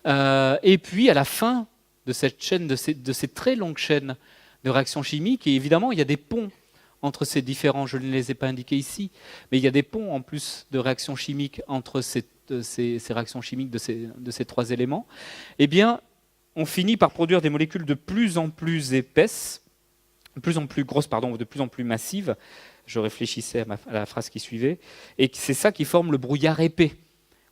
Et puis à la fin de cette chaîne, de ces très longues chaînes de réactions chimiques, et évidemment il y a des ponts entre ces différents, je ne les ai pas indiqués ici, mais il y a des ponts en plus de réactions chimiques entre ces réactions chimiques de ces trois éléments, eh bien on finit par produire des molécules de plus en plus épaisses, de plus en plus grosses, de plus en plus massives. Je réfléchissais à la phrase qui suivait, et c'est ça qui forme le brouillard épais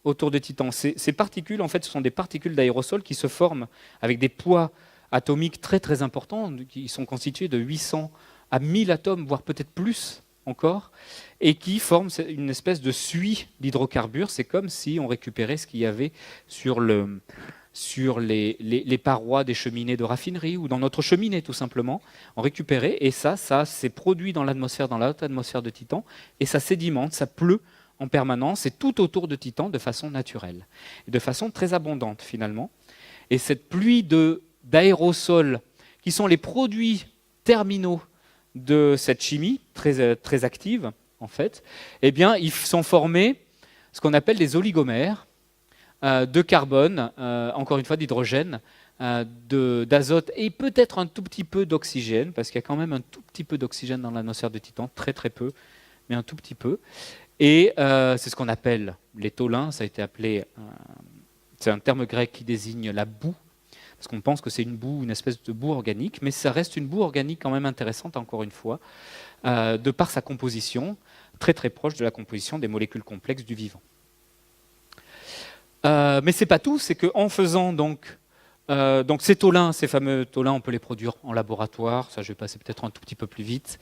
autour de Titan. Ces particules, en fait, ce sont des particules d'aérosol qui se forment avec des poids atomiques très très importants, qui sont constitués de 800 à 1000 atomes, voire peut-être plus encore, et qui forment une espèce de suie d'hydrocarbures. C'est comme si on récupérait ce qu'il y avait sur les parois des cheminées de raffinerie ou dans notre cheminée tout simplement, on récupérait, et ça s'est produit dans l'atmosphère, dans la haute atmosphère de Titan, et ça sédimente, ça pleut en permanence, et tout autour de Titan de façon naturelle, et de façon très abondante finalement. Et cette pluie d'aérosols, qui sont les produits terminaux de cette chimie très, très active, en fait, eh bien, ils sont formés ce qu'on appelle des oligomères, de carbone, encore une fois d'hydrogène, d'azote et peut-être un tout petit peu d'oxygène, parce qu'il y a quand même un tout petit peu d'oxygène dans l'atmosphère de Titan, très très peu, mais un tout petit peu. Et c'est ce qu'on appelle les tholins, ça a été appelé, c'est un terme grec qui désigne la boue, parce qu'on pense que c'est une boue, une espèce de boue organique, mais ça reste une boue organique quand même intéressante, encore une fois, de par sa composition, très très proche de la composition des molécules complexes du vivant. Mais c'est pas tout, c'est qu'en faisant donc ces tholins, ces fameux tholins, on peut les produire en laboratoire. Ça, je vais passer peut-être un tout petit peu plus vite.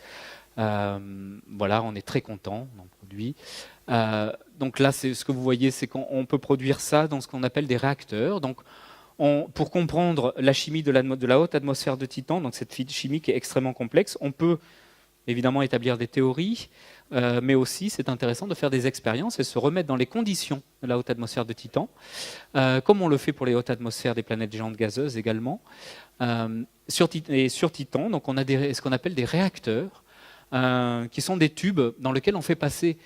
Voilà, on est très content, on en produit. Donc là, ce que vous voyez, c'est qu'on peut produire ça dans ce qu'on appelle des réacteurs. Donc, pour comprendre la chimie de la haute atmosphère de Titan, donc cette chimie qui est extrêmement complexe, on peut évidemment établir des théories, mais aussi c'est intéressant de faire des expériences et se remettre dans les conditions de la haute atmosphère de Titan, comme on le fait pour les hautes atmosphères des planètes géantes gazeuses également. Sur Titan, donc on a ce qu'on appelle des réacteurs, qui sont des tubes dans lesquels on fait passer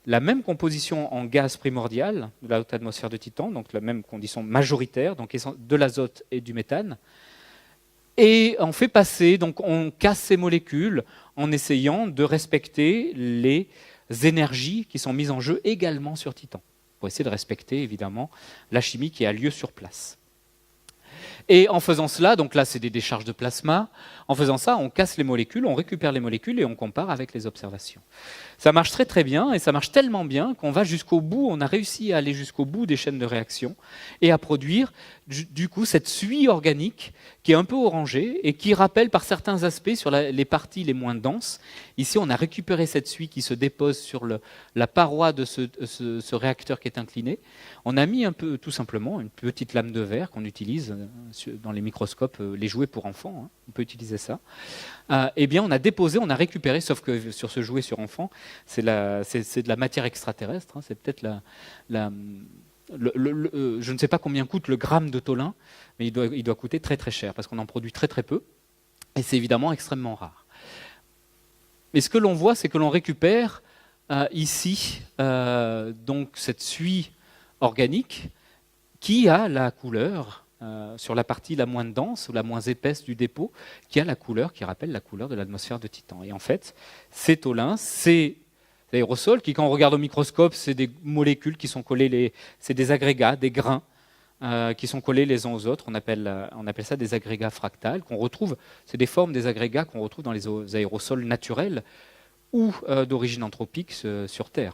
la même composition en gaz primordial de la haute atmosphère de Titan, donc la même condition majoritaire, donc de l'azote et du méthane. Et on fait passer, donc on casse ces molécules en essayant de respecter les énergies qui sont mises en jeu également sur Titan, pour essayer de respecter évidemment la chimie qui a lieu sur place. Et en faisant cela, donc là c'est des décharges de plasma, en faisant ça on casse les molécules, on récupère les molécules et on compare avec les observations. Ça marche très très bien, et ça marche tellement bien qu'on va jusqu'au bout, on a réussi à aller jusqu'au bout des chaînes de réaction et à produire du coup cette suie organique qui est un peu orangée et qui rappelle par certains aspects sur les parties les moins denses. Ici on a récupéré cette suie qui se dépose sur la paroi de ce réacteur qui est incliné. On a mis un peu, tout simplement, une petite lame de verre qu'on utilise dans les microscopes, les jouets pour enfants, hein, on peut utiliser ça. Eh bien on a déposé, on a récupéré, sauf que sur ce jouet sur enfant, c'est de la matière extraterrestre, hein, c'est peut-être je ne sais pas combien coûte le gramme de tholin, mais il doit coûter très très cher, parce qu'on en produit très très peu, et c'est évidemment extrêmement rare. Mais ce que l'on voit, c'est que l'on récupère ici donc cette suie organique qui a la couleur, sur la partie la moins dense ou la moins épaisse du dépôt, qui a la couleur qui rappelle la couleur de l'atmosphère de Titan. Et en fait, ces tholins, c'est l'aérosol qui, quand on regarde au microscope, c'est des molécules qui sont collées, c'est des agrégats, des grains qui sont collés les uns aux autres. On appelle ça des agrégats fractales qu'on retrouve. C'est des formes des agrégats qu'on retrouve dans les aérosols naturels ou d'origine anthropique sur Terre.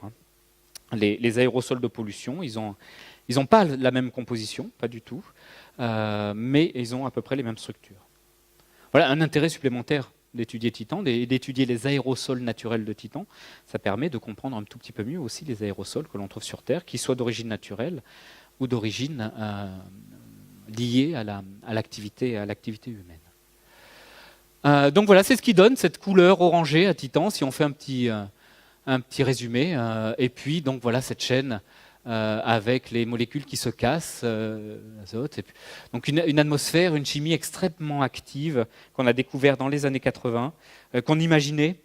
Les aérosols de pollution, ils n'ont pas la même composition, pas du tout, mais ils ont à peu près les mêmes structures. Voilà un intérêt supplémentaire d'étudier Titan, d'étudier les aérosols naturels de Titan. Ça permet de comprendre un tout petit peu mieux aussi les aérosols que l'on trouve sur Terre, qu'ils soient d'origine naturelle ou d'origine liée à l'activité humaine. Donc voilà, c'est ce qui donne cette couleur orangée à Titan, si on fait un petit résumé. Et puis, donc voilà cette chaîne avec les molécules qui se cassent, l'azote. Donc une atmosphère, une chimie extrêmement active qu'on a découvert dans les années 80, qu'on n'imaginait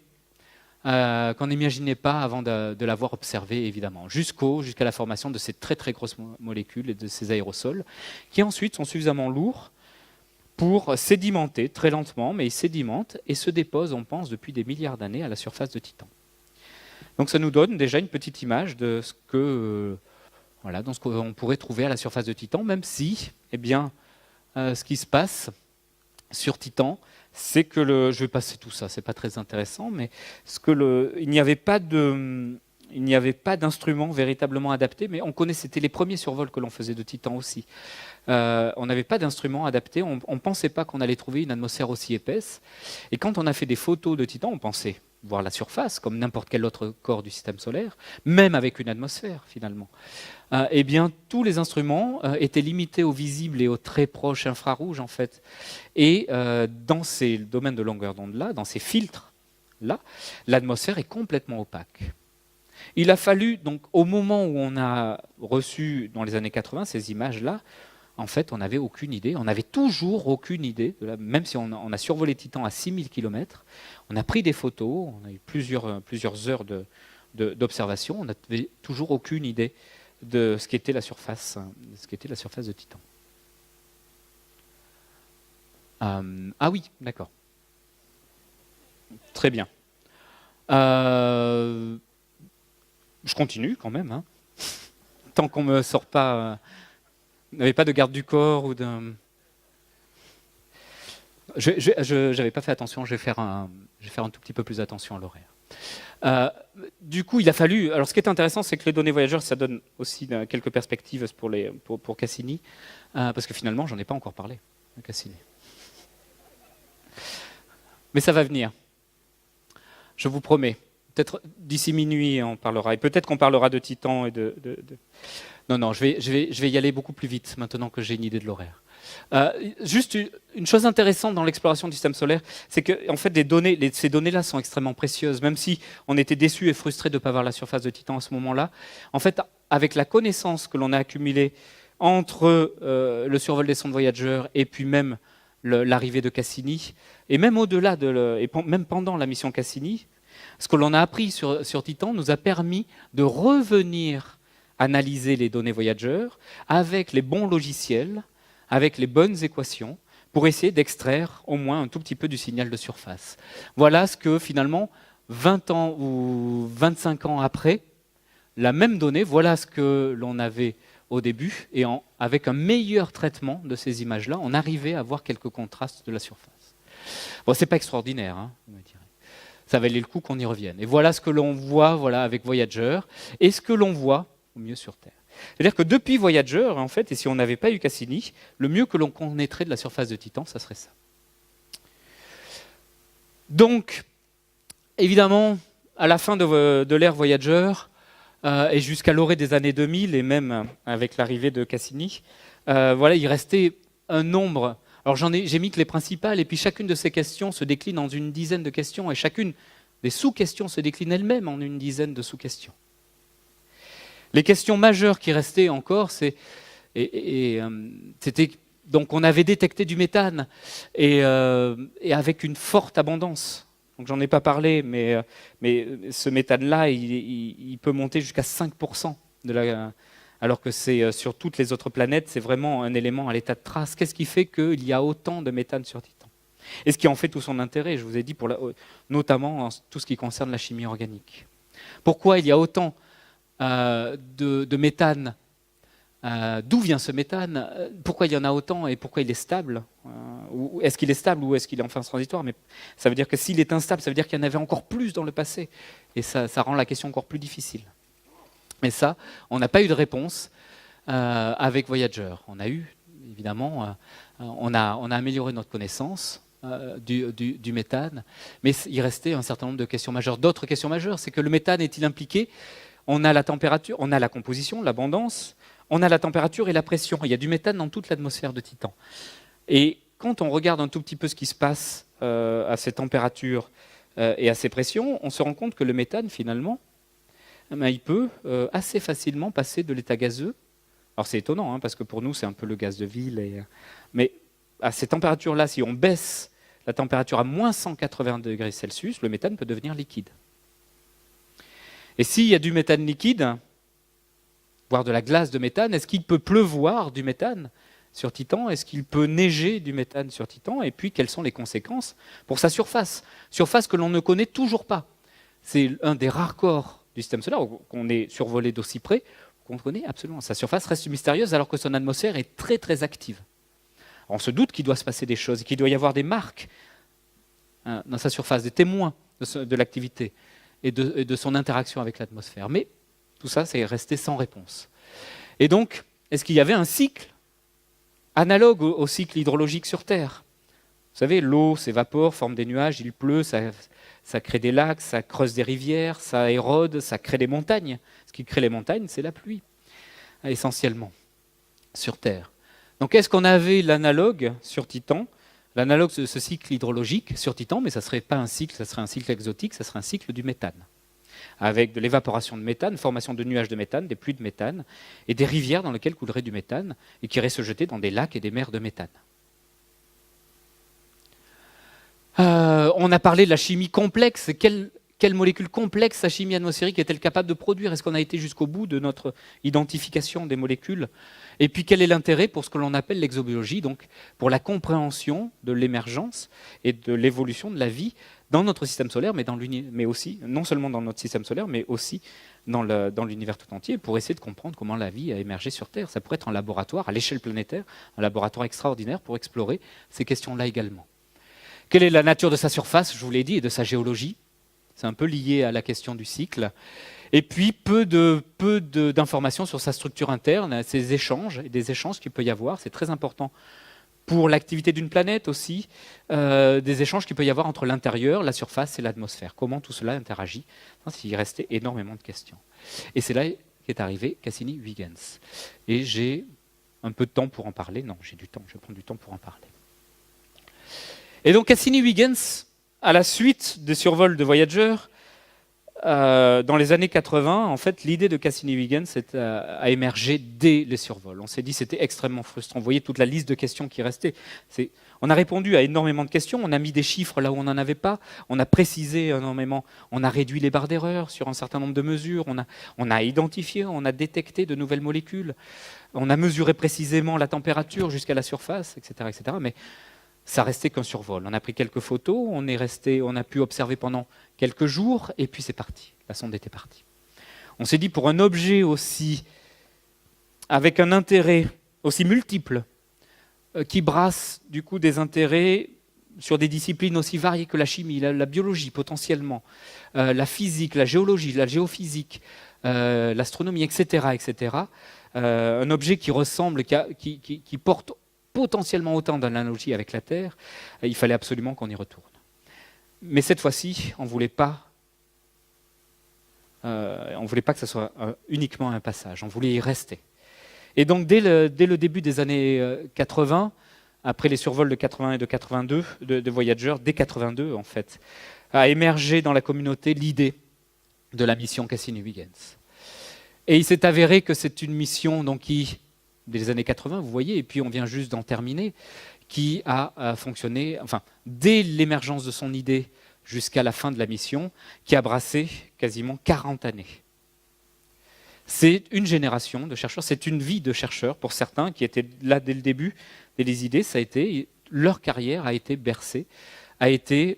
pas avant de l'avoir observée, évidemment, jusqu'à la formation de ces très très grosses molécules et de ces aérosols, qui ensuite sont suffisamment lourds pour sédimenter très lentement, mais ils sédimentent et se déposent, on pense, depuis des milliards d'années à la surface de Titan. Donc ça nous donne déjà une petite image de ce que dans ce qu'on pourrait trouver à la surface de Titan, même si, ce qui se passe sur Titan, c'est que je vais passer tout ça, c'est pas très intéressant, mais il n'y avait pas d'instrument véritablement adapté, mais on connaît, c'était les premiers survols que l'on faisait de Titan aussi. On n'avait pas d'instrument adapté, on ne pensait pas qu'on allait trouver une atmosphère aussi épaisse. Et quand on a fait des photos de Titan, on pensait voir la surface, comme n'importe quel autre corps du système solaire, même avec une atmosphère finalement. Tous les instruments étaient limités au visible et au très proche infrarouge en fait. Et dans ces domaines de longueur d'onde-là, dans ces filtres-là, l'atmosphère est complètement opaque. Il a fallu, donc, au moment où on a reçu, dans les années 80, ces images-là, en fait, on n'avait aucune idée, on n'avait toujours aucune idée, même si on a survolé Titan à 6000 km, on a pris des photos, on a eu plusieurs heures d'observation, on n'avait toujours aucune idée de ce qu'était la surface de Titan. Ah oui, d'accord. Très bien. Je continue quand même, hein. Tant qu'on ne me sort pas... Vous n'avez pas de garde du corps ou d'un... Je n'avais pas fait attention, je vais faire un tout petit peu plus attention à l'horaire. Du coup, il a fallu... Alors, ce qui est intéressant, c'est que les données voyageurs, ça donne aussi quelques perspectives pour Cassini, parce que finalement, j'en ai pas encore parlé de Cassini. Mais ça va venir. Je vous promets. Peut-être d'ici minuit, on parlera. Et peut-être qu'on parlera de Titan et de... Non, je vais y aller beaucoup plus vite, maintenant que j'ai une idée de l'horaire. Juste une chose intéressante dans l'exploration du système solaire, c'est que en fait, ces données-là sont extrêmement précieuses. Même si on était déçus et frustrés de ne pas voir la surface de Titan à ce moment-là, en fait, avec la connaissance que l'on a accumulée entre le survol des sondes Voyager et puis même l'arrivée de Cassini, et même au-delà, même pendant la mission Cassini, ce que l'on a appris sur Titan nous a permis de revenir analyser les données Voyager avec les bons logiciels, avec les bonnes équations, pour essayer d'extraire au moins un tout petit peu du signal de surface. Voilà ce que finalement, 20 ans ou 25 ans après, la même donnée, voilà ce que l'on avait au début, et avec un meilleur traitement de ces images-là, on arrivait à voir quelques contrastes de la surface. Bon, c'est pas extraordinaire, hein, vous me direz. Ça valait le coup qu'on y revienne. Et voilà ce que l'on voit avec Voyager, et ce que l'on voit au mieux sur Terre. C'est-à-dire que depuis Voyager, en fait, et si on n'avait pas eu Cassini, le mieux que l'on connaîtrait de la surface de Titan, ça serait ça. Donc, évidemment, à la fin de l'ère Voyager, et jusqu'à l'orée des années 2000, et même avec l'arrivée de Cassini, il restait un nombre... Alors j'ai mis que les principales, et puis chacune de ces questions se décline en une dizaine de questions, et chacune des sous-questions se décline elle-même en une dizaine de sous-questions. Les questions majeures qui restaient encore, c'était donc on avait détecté du méthane et avec une forte abondance. Donc j'en ai pas parlé, mais ce méthane-là, il peut monter jusqu'à 5% alors que c'est sur toutes les autres planètes, c'est vraiment un élément à l'état de trace. Qu'est-ce qui fait qu'il y a autant de méthane sur Titan? Et ce qui en fait tout son intérêt, je vous ai dit, notamment en tout ce qui concerne la chimie organique. Pourquoi il y a autant de méthane? D'où vient ce méthane? Pourquoi il y en a autant et pourquoi il est stable? Est-ce qu'il est stable ou est-ce qu'il est en phase transitoire? Mais ça veut dire que s'il est instable, ça veut dire qu'il y en avait encore plus dans le passé. Et ça rend la question encore plus difficile. Mais ça, on n'a pas eu de réponse avec Voyager. On a eu, évidemment, on a amélioré notre connaissance du méthane, mais il restait un certain nombre de questions majeures. D'autres questions majeures, c'est que le méthane est-il impliqué? On a la température, on a la composition, l'abondance, on a la température et la pression. Il y a du méthane dans toute l'atmosphère de Titan. Et quand on regarde un tout petit peu ce qui se passe à ces températures et à ces pressions, on se rend compte que le méthane, finalement, il peut assez facilement passer de l'état gazeux. Alors c'est étonnant, parce que pour nous, c'est un peu le gaz de ville. Mais à ces températures-là, si on baisse la température à moins 180 degrés Celsius, le méthane peut devenir liquide. Et s'il y a du méthane liquide, voire de la glace de méthane, est-ce qu'il peut pleuvoir du méthane sur Titan? Est-ce qu'il peut neiger du méthane sur Titan? Et puis, quelles sont les conséquences pour sa surface? Surface que l'on ne connaît toujours pas. C'est un des rares corps du système solaire qu'on ait survolé d'aussi près, qu'on connaît absolument. Sa surface reste mystérieuse alors que son atmosphère est très très active. On se doute qu'il doit se passer des choses, qu'il doit y avoir des marques dans sa surface, des témoins de l'activité et de son interaction avec l'atmosphère. Mais tout ça, c'est resté sans réponse. Et donc, est-ce qu'il y avait un cycle analogue au cycle hydrologique sur Terre? Vous savez, l'eau s'évapore, forme des nuages, il pleut, ça crée des lacs, ça creuse des rivières, ça érode, ça crée des montagnes. Ce qui crée les montagnes, c'est la pluie, essentiellement, sur Terre. Donc est-ce qu'on avait l'analogue sur Titan, l'analogue de ce cycle hydrologique sur Titan, mais ça ne serait pas un cycle, ça serait un cycle exotique, ça serait un cycle du méthane, avec de l'évaporation de méthane, formation de nuages de méthane, des pluies de méthane, et des rivières dans lesquelles coulerait du méthane, et qui iraient se jeter dans des lacs et des mers de méthane. On a parlé de la chimie complexe. Quelle molécule complexe la chimie atmosphérique est-elle capable de produire? Est-ce qu'on a été jusqu'au bout de notre identification des molécules? Et puis quel est l'intérêt pour ce que l'on appelle l'exobiologie, donc pour la compréhension de l'émergence et de l'évolution de la vie dans notre système solaire, mais aussi, non seulement dans notre système solaire, mais aussi dans l'univers tout entier, pour essayer de comprendre comment la vie a émergé sur Terre. Ça pourrait être un laboratoire à l'échelle planétaire, un laboratoire extraordinaire pour explorer ces questions-là également. Quelle est la nature de sa surface, je vous l'ai dit, et de sa géologie? C'est un peu lié à la question du cycle. Et puis, peu d'informations sur sa structure interne, ses échanges, et des échanges qu'il peut y avoir. C'est très important pour l'activité d'une planète aussi, des échanges qu'il peut y avoir entre l'intérieur, la surface et l'atmosphère. Comment tout cela interagit? Il restait énormément de questions. Et c'est là qu'est arrivé Cassini-Huygens. Et j'ai un peu de temps pour en parler. Non, j'ai du temps, je vais prendre du temps pour en parler. Et donc Cassini-Huygens, à la suite des survols de Voyager, dans les années 80, en fait, l'idée de Cassini-Huygens a émergé dès les survols. On s'est dit que c'était extrêmement frustrant. Vous voyez toute la liste de questions qui restait. On a répondu à énormément de questions, on a mis des chiffres là où on n'en avait pas, on a précisé énormément, on a réduit les barres d'erreur sur un certain nombre de mesures, on a identifié, on a détecté de nouvelles molécules, on a mesuré précisément la température jusqu'à la surface, etc., etc. Mais ça restait qu'un survol. On a pris quelques photos, on a pu observer pendant quelques jours, et puis c'est parti. La sonde était partie. On s'est dit, pour un objet aussi, avec un intérêt aussi multiple, qui brasse du coup des intérêts sur des disciplines aussi variées que la chimie, la biologie potentiellement, la physique, la géologie, la géophysique, l'astronomie, etc., etc. Un objet qui ressemble, qui porte potentiellement autant d'analogies avec la Terre, il fallait absolument qu'on y retourne. Mais cette fois-ci, on ne voulait pas que ce soit uniquement un passage, on voulait y rester. Et donc dès le début des années 80, après les survols de 81 et de 82, de Voyager, dès 82 en fait, a émergé dans la communauté l'idée de la mission Cassini-Huygens. Et il s'est avéré que c'est une mission donc, qui, des années 80, vous voyez, et puis on vient juste d'en terminer, qui a fonctionné, enfin, dès l'émergence de son idée jusqu'à la fin de la mission, qui a brassé quasiment 40 années. C'est une génération de chercheurs, c'est une vie de chercheurs pour certains qui étaient là dès le début, dès les idées, leur carrière a été bercée, a été,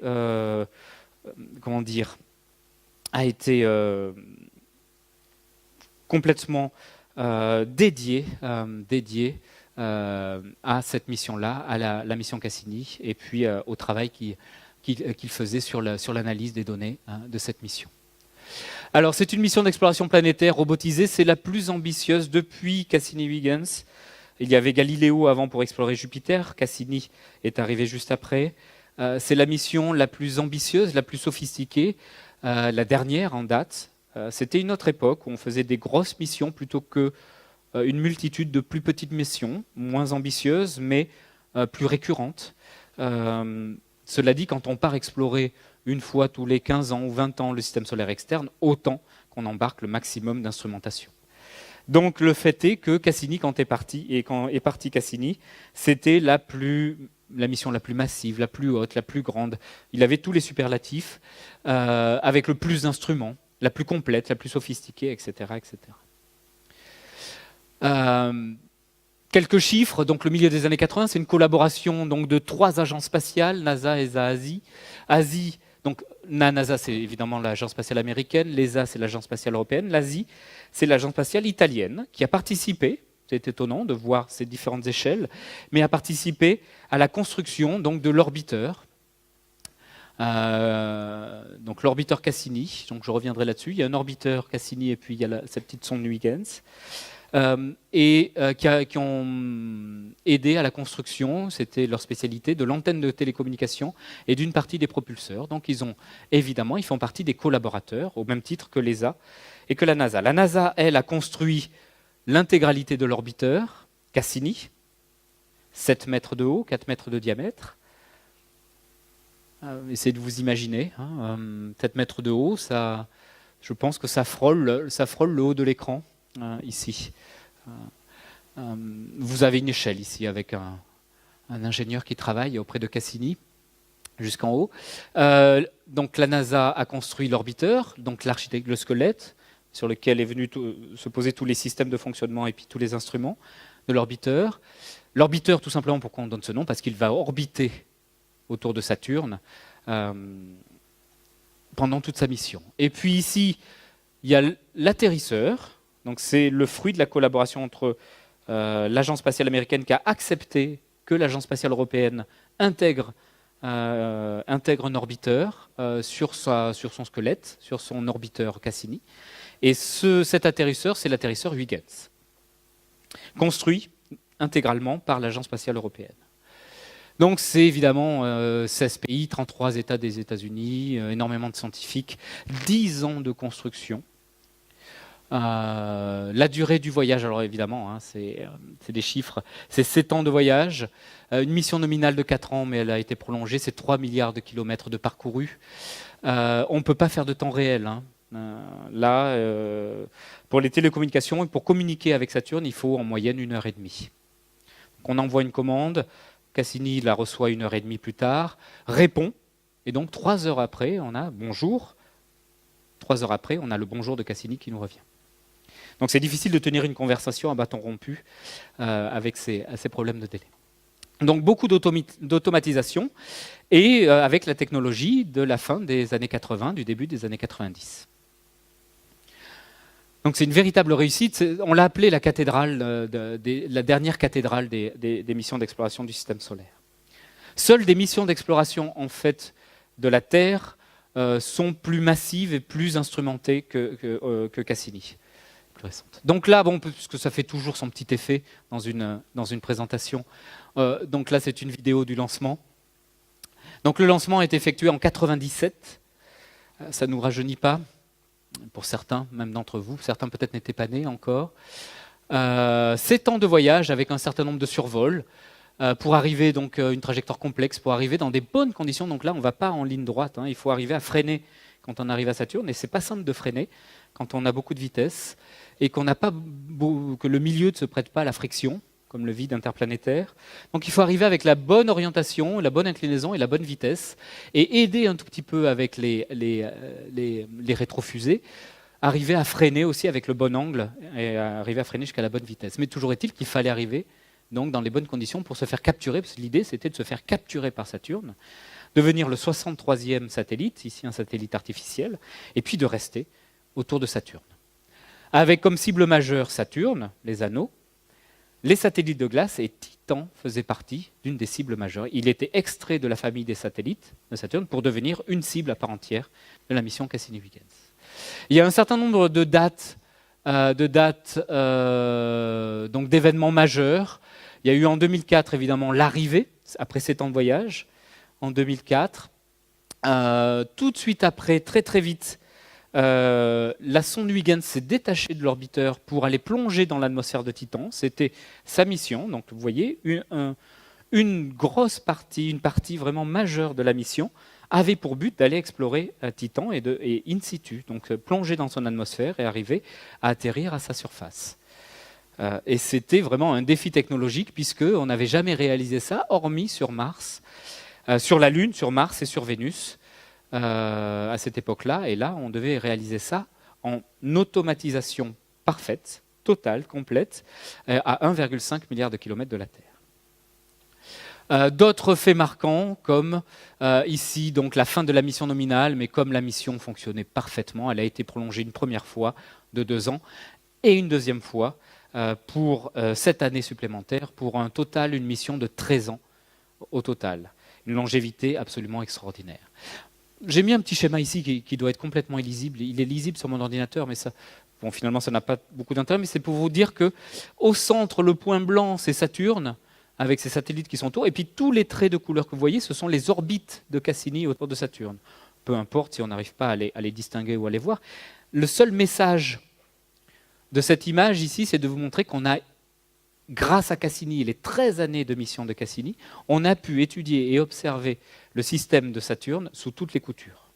complètement dédiée à cette mission-là, à la mission Cassini, et puis au travail qu'il faisait sur l'analyse des données de cette mission. Alors, c'est une mission d'exploration planétaire robotisée, c'est la plus ambitieuse depuis Cassini-Huygens. Il y avait Galiléo avant pour explorer Jupiter, Cassini est arrivé juste après. C'est la mission la plus ambitieuse, la plus sophistiquée, la dernière en date. C'était une autre époque où on faisait des grosses missions plutôt qu'une multitude de plus petites missions, moins ambitieuses, mais plus récurrentes. Cela dit, quand on part explorer une fois tous les 15 ans ou 20 ans le système solaire externe, autant qu'on embarque le maximum d'instrumentation. Donc le fait est que Cassini, quand est parti Cassini, c'était la mission la plus massive, la plus haute, la plus grande. Il avait tous les superlatifs, avec le plus d'instruments, la plus complète, la plus sophistiquée, etc. etc. Quelques chiffres, donc le milieu des années 80, c'est une collaboration donc, de 3 agences spatiales, NASA, ESA, ASI. Donc NASA, c'est évidemment l'agence spatiale américaine, l'ESA, c'est l'agence spatiale européenne, l'ASI, c'est l'agence spatiale italienne, qui a participé, c'est étonnant de voir ces différentes échelles, mais a participé à la construction donc, de l'orbiteur. Donc l'orbiteur Cassini, donc je reviendrai là-dessus. Il y a un orbiteur Cassini et puis il y a cette petite sonde Huygens. Qui ont aidé à la construction, c'était leur spécialité, de l'antenne de télécommunication et d'une partie des propulseurs. Donc ils font partie des collaborateurs, au même titre que l'ESA et que la NASA. La NASA, elle, a construit l'intégralité de l'orbiteur, Cassini, 7 mètres de haut, 4 mètres de diamètre. Essayez de vous imaginer, 7 mètres de haut, je pense que ça frôle le haut de l'écran. Ici. Vous avez une échelle ici avec un ingénieur qui travaille auprès de Cassini jusqu'en haut. Donc la NASA a construit l'orbiteur, donc le squelette sur lequel est venu se poser tous les systèmes de fonctionnement et puis tous les instruments de l'orbiteur. L'orbiteur, tout simplement, pourquoi on donne ce nom? Parce qu'il va orbiter autour de Saturne pendant toute sa mission. Et puis ici, il y a l'atterrisseur. Donc c'est le fruit de la collaboration entre l'agence spatiale américaine qui a accepté que l'agence spatiale européenne intègre un orbiteur sur son squelette, sur son orbiteur Cassini. Et cet atterrisseur, c'est l'atterrisseur Huygens, construit intégralement par l'agence spatiale européenne. Donc c'est évidemment 16 pays, 33 États des États-Unis, énormément de scientifiques, 10 ans de construction. La durée du voyage, alors évidemment, c'est des chiffres, c'est 7 ans de voyage, une mission nominale de 4 ans, mais elle a été prolongée, c'est 3 milliards de kilomètres de parcourus. On ne peut pas faire de temps réel. Pour les télécommunications et pour communiquer avec Saturne, il faut en moyenne 1h30. Donc on envoie une commande, Cassini la reçoit 1h30 plus tard, répond, et donc 3 heures après, on a bonjour. 3 heures après, on a le bonjour de Cassini qui nous revient. Donc c'est difficile de tenir une conversation à bâton rompu avec ces problèmes de délai. Donc beaucoup d'automatisation et avec la technologie de la fin des années 80, du début des années 90. Donc c'est une véritable réussite. On l'a appelée la cathédrale, la dernière cathédrale des missions d'exploration du système solaire. Seules des missions d'exploration en fait de la Terre sont plus massives et plus instrumentées que Cassini. Donc là, puisque ça fait toujours son petit effet dans une présentation, donc là c'est une vidéo du lancement. Donc le lancement est effectué en 97, ça ne nous rajeunit pas, pour certains, même d'entre vous, certains peut-être n'étaient pas nés encore. 7 ans de voyage avec un certain nombre de survols, pour arriver, donc une trajectoire complexe, pour arriver dans des bonnes conditions. Donc là, on ne va pas en ligne droite, il faut arriver à freiner quand on arrive à Saturne, et ce n'est pas simple de freiner quand on a beaucoup de vitesse, et que le milieu ne se prête pas à la friction, comme le vide interplanétaire. Donc il faut arriver avec la bonne orientation, la bonne inclinaison et la bonne vitesse, et aider un tout petit peu avec les rétrofusées, arriver à freiner aussi avec le bon angle, et arriver à freiner jusqu'à la bonne vitesse. Mais toujours est-il qu'il fallait arriver donc, dans les bonnes conditions pour se faire capturer, parce que l'idée c'était de se faire capturer par Saturne, devenir le 63e satellite, ici un satellite artificiel, et puis de rester autour de Saturne. Avec comme cible majeure Saturne, les anneaux, les satellites de glace, et Titan faisait partie d'une des cibles majeures. Il était extrait de la famille des satellites de Saturne pour devenir une cible à part entière de la mission Cassini-Huygens. Il y a un certain nombre de dates, donc d'événements majeurs. Il y a eu en 2004 évidemment l'arrivée, après 7 ans de voyage, en 2004. Tout de suite après, très vite, la sonde Huygens s'est détachée de l'orbiteur pour aller plonger dans l'atmosphère de Titan. C'était sa mission. Donc vous voyez, une grosse partie, une partie vraiment majeure de la mission avait pour but d'aller explorer Titan et in situ, donc plonger dans son atmosphère et arriver à atterrir à sa surface. Et c'était vraiment un défi technologique puisqu'on n'avait jamais réalisé ça, hormis sur Mars, sur la Lune, sur Mars et sur Vénus à cette époque-là. Et là, on devait réaliser ça en automatisation parfaite, totale, complète, à 1,5 milliard de kilomètres de la Terre. D'autres faits marquants, comme ici donc la fin de la mission nominale, mais comme la mission fonctionnait parfaitement, elle a été prolongée une première fois de 2 ans et une deuxième fois pour 7 années supplémentaires, pour une mission de 13 ans au total. Une longévité absolument extraordinaire. J'ai mis un petit schéma ici qui doit être complètement illisible. Il est lisible sur mon ordinateur, mais ça, bon, finalement ça n'a pas beaucoup d'intérêt, mais c'est pour vous dire qu'au centre, le point blanc, c'est Saturne, avec ses satellites qui sont autour, et puis tous les traits de couleur que vous voyez, ce sont les orbites de Cassini autour de Saturne. Peu importe si on n'arrive pas à les distinguer ou à les voir. Le seul message de cette image ici, c'est de vous montrer qu'on a, grâce à Cassini et les 13 années de mission de Cassini, on a pu étudier et observer le système de Saturne sous toutes les coutures.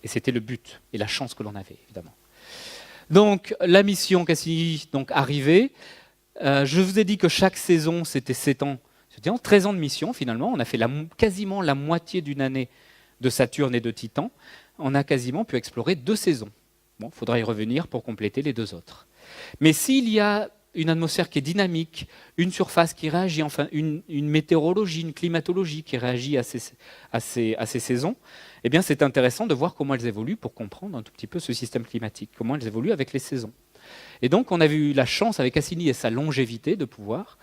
Et c'était le but et la chance que l'on avait, évidemment. Donc, la mission Cassini arrivée. Je vous ai dit que chaque saison, c'était 7 ans. C'était 13 ans de mission, finalement. On a fait quasiment la moitié d'une année de Saturne et de Titan. On a quasiment pu explorer 2 saisons. Bon, il faudra y revenir pour compléter les 2 autres. Mais s'il y a une atmosphère qui est dynamique, une surface qui réagit, enfin une météorologie, une climatologie qui réagit à ces saisons, eh bien c'est intéressant de voir comment elles évoluent pour comprendre un tout petit peu ce système climatique, comment elles évoluent avec les saisons. Et donc on avait eu la chance avec Cassini et sa longévité de pouvoir,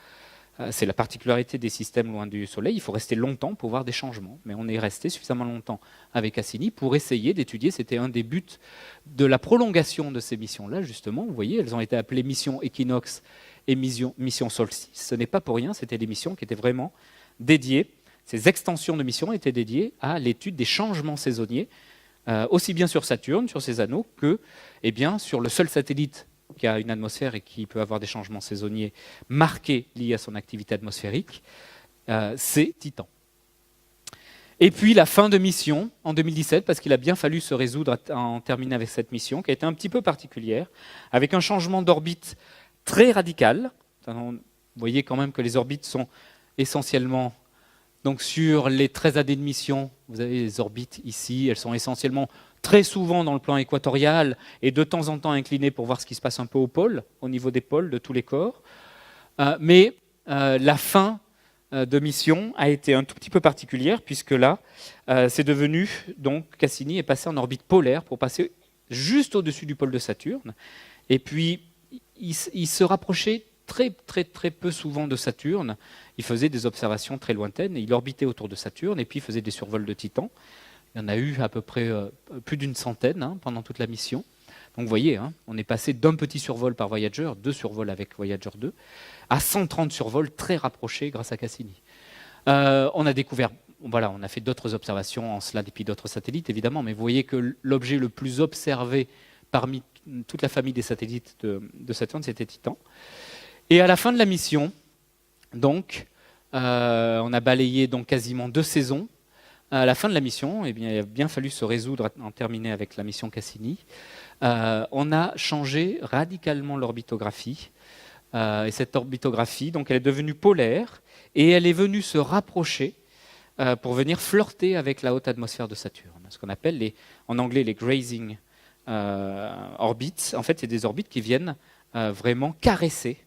c'est la particularité des systèmes loin du Soleil, il faut rester longtemps pour voir des changements, mais on est resté suffisamment longtemps avec Cassini pour essayer d'étudier, c'était un des buts de la prolongation de ces missions-là, justement, vous voyez, elles ont été appelées mission Équinoxe et mission Solstice, ce n'est pas pour rien, c'était des missions qui étaient vraiment dédiées, ces extensions de missions étaient dédiées à l'étude des changements saisonniers, aussi bien sur Saturne, sur ses anneaux, que sur le seul satellite qui a une atmosphère et qui peut avoir des changements saisonniers marqués liés à son activité atmosphérique, c'est Titan. Et puis la fin de mission en 2017, parce qu'il a bien fallu se résoudre à en terminer avec cette mission, qui a été un petit peu particulière, avec un changement d'orbite très radical. Vous voyez quand même que les orbites sont essentiellement... Donc sur les 13 années de mission, vous avez les orbites ici, elles sont essentiellement très souvent dans le plan équatorial et de temps en temps inclinées pour voir ce qui se passe un peu au pôle, au niveau des pôles de tous les corps. Mais la fin de mission a été un tout petit peu particulière puisque là, c'est devenu, donc Cassini est passé en orbite polaire pour passer juste au-dessus du pôle de Saturne. Et puis, il se rapprochait très peu souvent de Saturne. Il faisait des observations très lointaines, et il orbitait autour de Saturne et puis il faisait des survols de Titan. Il y en a eu à peu près plus d'une centaine pendant toute la mission. Donc vous voyez, on est passé d'un petit survol par Voyager, 2 survols avec Voyager 2, à 130 survols très rapprochés grâce à Cassini. On a découvert, voilà, on a fait d'autres observations en cela depuis d'autres satellites évidemment, mais vous voyez que l'objet le plus observé parmi toute la famille des satellites de Saturne, c'était Titan. Et à la fin de la mission, donc, on a balayé donc quasiment 2 saisons. À la fin de la mission, il a bien fallu se résoudre à en terminer avec la mission Cassini. On a changé radicalement l'orbitographie. Et cette orbitographie, donc, elle est devenue polaire et elle est venue se rapprocher pour venir flirter avec la haute atmosphère de Saturne. Ce qu'on appelle en anglais les grazing orbites. En fait, c'est des orbites qui viennent vraiment caresser,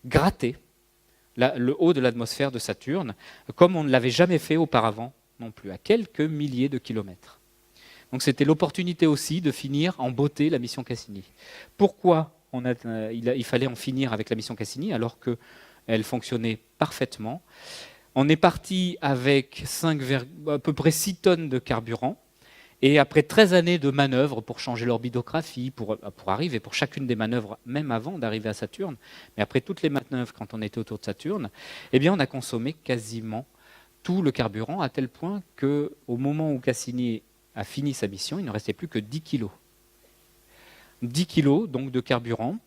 gratter le haut de l'atmosphère de Saturne, comme on ne l'avait jamais fait auparavant non plus, à quelques milliers de kilomètres. Donc c'était l'opportunité aussi de finir en beauté la mission Cassini. Pourquoi il fallait en finir avec la mission Cassini alors qu'elle fonctionnait parfaitement? On est parti avec à peu près 6 tonnes de carburant, et après 13 années de manœuvres pour changer l'orbitographie, pour arriver, pour chacune des manœuvres, même avant d'arriver à Saturne, mais après toutes les manœuvres quand on était autour de Saturne, eh bien on a consommé quasiment tout le carburant, à tel point qu'au moment où Cassini a fini sa mission, il ne restait plus que 10 kilos. 10 kilos donc, de carburant,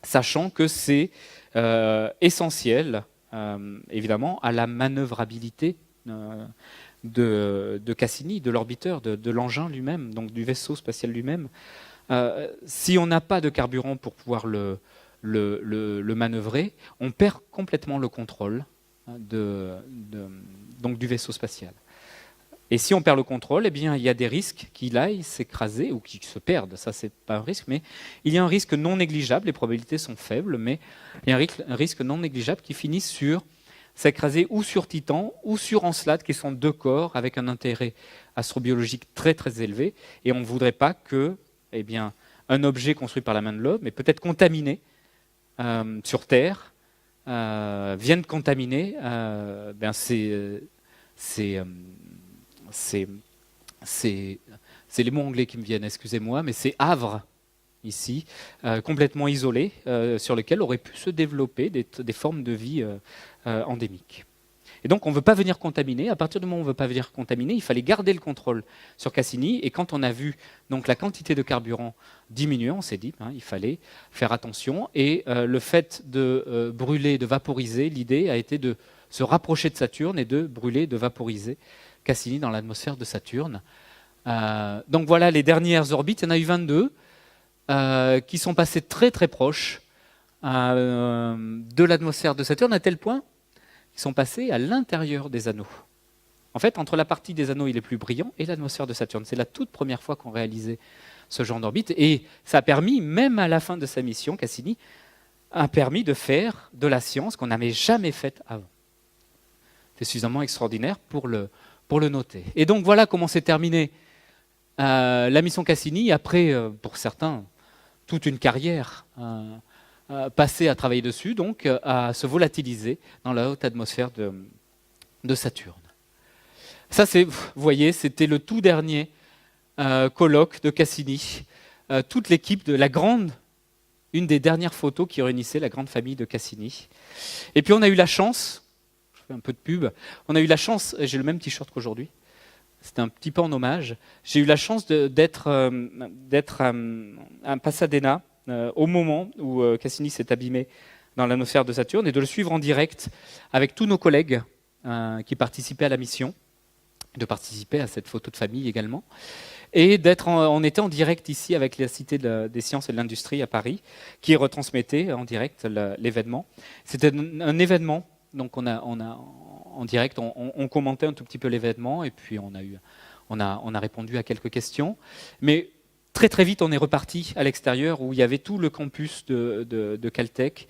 sachant que c'est essentiel, évidemment, à la manœuvrabilité de Cassini, de l'orbiteur, de l'engin lui-même, donc du vaisseau spatial lui-même. Si on n'a pas de carburant pour pouvoir le manœuvrer, on perd complètement le contrôle donc du vaisseau spatial. Et si on perd le contrôle, eh bien, il y a des risques qu'il aille s'écraser ou qu'il se perde. Ça, c'est pas un risque, mais il y a un risque non négligeable. Les probabilités sont faibles, mais il y a un risque non négligeable qui finit sur s'écraser ou sur Titan ou sur Encelade, qui sont deux corps avec un intérêt astrobiologique très très élevé. Et on ne voudrait pas que, eh bien, un objet construit par la main de l'homme, mais peut-être contaminé sur Terre, vienne contaminer c'est les mots anglais qui me viennent, excusez-moi, mais c'est Havre, ici, complètement isolé, sur lequel auraient pu se développer des formes de vie endémiques. Et donc on ne veut pas venir contaminer. À partir du moment où on ne veut pas venir contaminer, il fallait garder le contrôle sur Cassini. Et quand on a vu donc, la quantité de carburant diminuer, on s'est dit il fallait faire attention. Et le fait de brûler, de vaporiser, l'idée a été de se rapprocher de Saturne et de brûler, de vaporiser Cassini dans l'atmosphère de Saturne. Donc voilà les dernières orbites, il y en a eu 22 qui sont passées très très proches de l'atmosphère de Saturne, à tel point qu'ils sont passés à l'intérieur des anneaux. En fait, entre la partie des anneaux les plus brillants et l'atmosphère de Saturne. C'est la toute première fois qu'on réalisait ce genre d'orbite, et ça a permis, même à la fin de sa mission, Cassini a permis de faire de la science qu'on n'avait jamais faite avant. C'est suffisamment extraordinaire pour le noter. Et donc voilà comment s'est terminée la mission Cassini, après, pour certains, toute une carrière passée à travailler dessus, donc à se volatiliser dans la haute atmosphère de Saturne. Ça, vous voyez, c'était le tout dernier colloque de Cassini. Toute l'équipe de une des dernières photos qui réunissait la grande famille de Cassini. Et puis on a eu la chance, je fais un peu de pub, on a eu la chance, j'ai le même t-shirt qu'aujourd'hui, c'était un petit peu en hommage, j'ai eu la chance d'être à Pasadena au moment où Cassini s'est abîmé dans l'atmosphère de Saturne, et de le suivre en direct avec tous nos collègues qui participaient à la mission, de participer à cette photo de famille également, et on était en direct ici avec la Cité des Sciences et de l'Industrie à Paris, qui retransmettait en direct l'événement. C'était un événement, donc on a en direct, on commentait un tout petit peu l'événement, et puis on a répondu à quelques questions. Mais très très vite, on est reparti à l'extérieur, où il y avait tout le campus de Caltech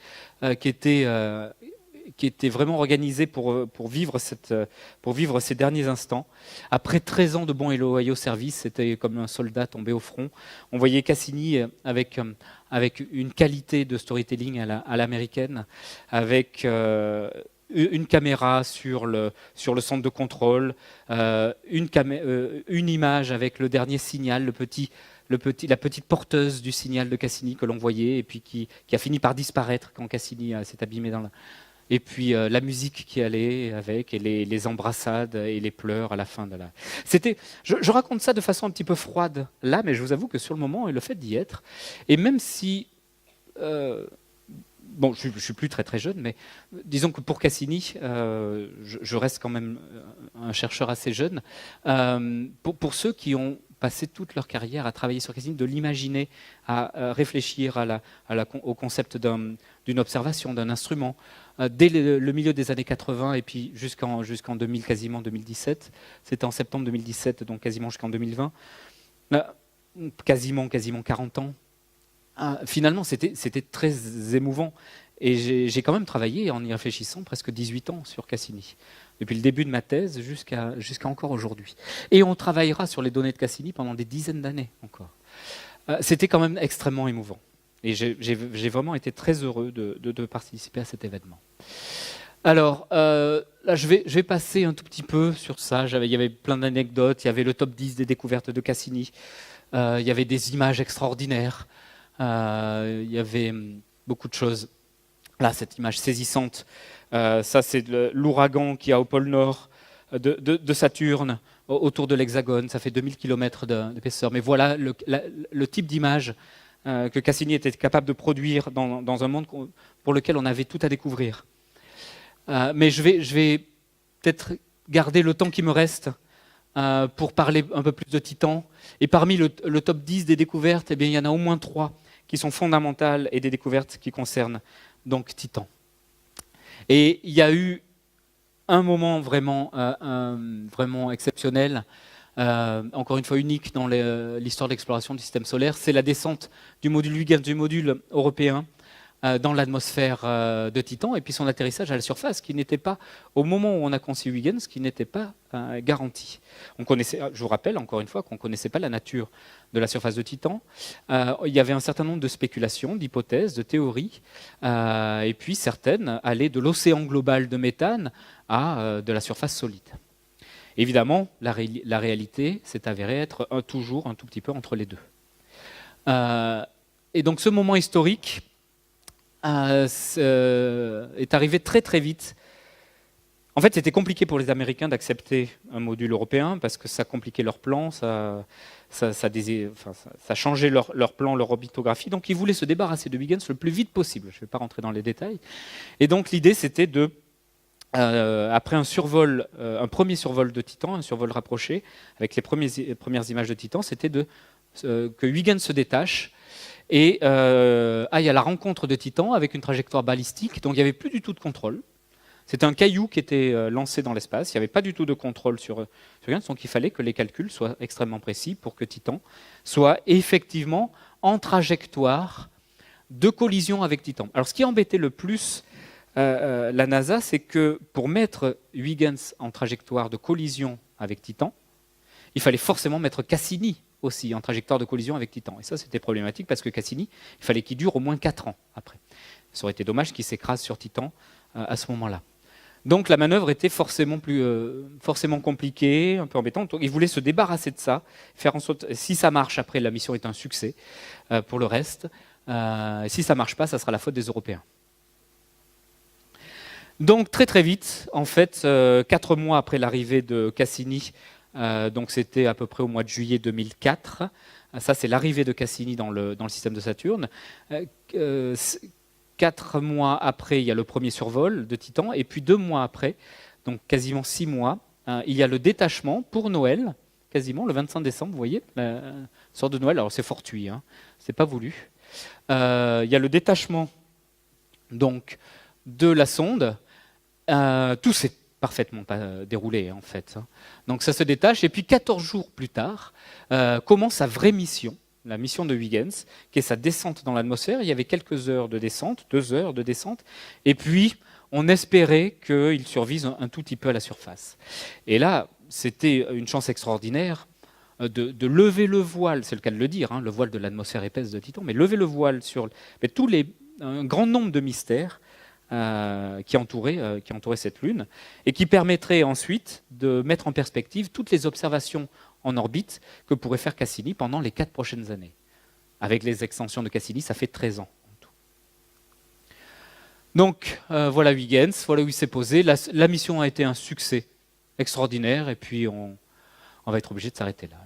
qui était vraiment organisé pour vivre ces derniers instants. Après 13 ans de bons et loyaux services, c'était comme un soldat tombé au front. On voyait Cassini avec une qualité de storytelling à l'américaine, avec une caméra sur le centre de contrôle, une image avec le dernier signal, la petite porteuse du signal de Cassini que l'on voyait, et puis qui a fini par disparaître quand Cassini s'est abîmé dans Et puis la musique qui allait avec, et les embrassades et les pleurs à la fin de la... Je raconte ça de façon un petit peu froide là, mais je vous avoue que sur le moment, et le fait d'y être, et même si... Bon, je ne suis plus très très jeune, mais disons que pour Cassini, je reste quand même un chercheur assez jeune. Pour ceux qui ont passé toute leur carrière à travailler sur Cassini, de l'imaginer, à réfléchir au concept d'une observation, d'un instrument, dès le milieu des années 80 et puis jusqu'en 2000, quasiment 2017, c'était en septembre 2017, donc quasiment jusqu'en 2020, quasiment 40 ans. Finalement, c'était très émouvant. Et j'ai quand même travaillé, en y réfléchissant, presque 18 ans sur Cassini, depuis le début de ma thèse jusqu'à encore aujourd'hui. Et on travaillera sur les données de Cassini pendant des dizaines d'années encore. C'était quand même extrêmement émouvant. Et j'ai vraiment été très heureux de participer à cet événement. Alors, là, je vais passer un tout petit peu sur ça. Il y avait plein d'anecdotes, il y avait le top 10 des découvertes de Cassini, il y avait des images extraordinaires. Il y avait beaucoup de choses. Là, cette image saisissante, ça c'est l'ouragan qui a au pôle Nord de Saturne autour de l'hexagone, ça fait 2000 km d'épaisseur. Mais voilà le type d'image que Cassini était capable de produire dans un monde pour lequel on avait tout à découvrir. Mais je vais peut-être garder le temps qui me reste pour parler un peu plus de Titan. Et parmi le top 10 des découvertes, eh bien, il y en a au moins 3 qui sont fondamentales et des découvertes qui concernent donc Titan. Et il y a eu un moment vraiment exceptionnel, encore une fois unique dans l'histoire de l'exploration du système solaire, c'est la descente du module Huygens, du module européen, dans l'atmosphère de Titan, et puis son atterrissage à la surface, qui n'était pas, au moment où on a conçu Huygens, qui n'était pas garanti. On connaissait, je vous rappelle encore une fois qu'on ne connaissait pas la nature de la surface de Titan. Il y avait un certain nombre de spéculations, d'hypothèses, de théories, et puis certaines allaient de l'océan global de méthane à de la surface solide. Évidemment, la réalité s'est avérée être toujours un tout petit peu entre les deux. Et donc ce moment historique est arrivé très très vite. En fait, c'était compliqué pour les Américains d'accepter un module européen parce que ça compliquait leurs plans, ça changeait leur plan, leur orbitographie. Donc ils voulaient se débarrasser de Huygens le plus vite possible. Je ne vais pas rentrer dans les détails. Et donc l'idée, c'était de, après un premier survol de Titan, un survol rapproché, avec les premières images de Titan, c'était que Huygens se détache et aille à la rencontre de Titan avec une trajectoire balistique, donc il n'y avait plus du tout de contrôle. C'était un caillou qui était lancé dans l'espace, il n'y avait pas du tout de contrôle sur Huygens, donc il fallait que les calculs soient extrêmement précis pour que Titan soit effectivement en trajectoire de collision avec Titan. Alors ce qui embêtait le plus la NASA, c'est que pour mettre Huygens en trajectoire de collision avec Titan, il fallait forcément mettre Cassini aussi en trajectoire de collision avec Titan. Et ça, c'était problématique parce que Cassini, il fallait qu'il dure au moins 4 ans après. Ça aurait été dommage qu'il s'écrase sur Titan à ce moment-là. Donc la manœuvre était forcément compliquée, un peu embêtante. Donc, ils voulaient se débarrasser de ça, faire en sorte, si ça marche après, la mission est un succès pour le reste. Si ça ne marche pas, ça sera la faute des Européens. Donc très très vite, en fait, 4 mois après l'arrivée de Cassini, donc c'était à peu près au mois de juillet 2004, ça c'est l'arrivée de Cassini dans le système de Saturne. 4 mois après, il y a le premier survol de Titan, et puis 2 mois après, donc quasiment 6 mois, il y a le détachement pour Noël, quasiment le 25 décembre, vous voyez, sorte de Noël, alors c'est fortuit, hein, c'est pas voulu. Il y a le détachement donc, de la sonde, tout s'est parfaitement déroulé en fait. Donc ça se détache, et puis 14 jours plus tard, commence sa vraie mission, la mission de Huygens, qui est sa descente dans l'atmosphère. Il y avait quelques heures de descente, 2 heures de descente, et puis on espérait qu'il survive un tout petit peu à la surface. Et là, c'était une chance extraordinaire de lever le voile, c'est le cas de le dire, hein, le voile de l'atmosphère épaisse de Titan, mais lever le voile sur un grand nombre de mystères qui entouraient cette Lune, et qui permettrait ensuite de mettre en perspective toutes les observations en orbite que pourrait faire Cassini pendant les 4 prochaines années. Avec les extensions de Cassini, ça fait 13 ans en tout. Donc voilà Huygens, voilà où il s'est posé. La mission a été un succès extraordinaire, et puis on va être obligé de s'arrêter là.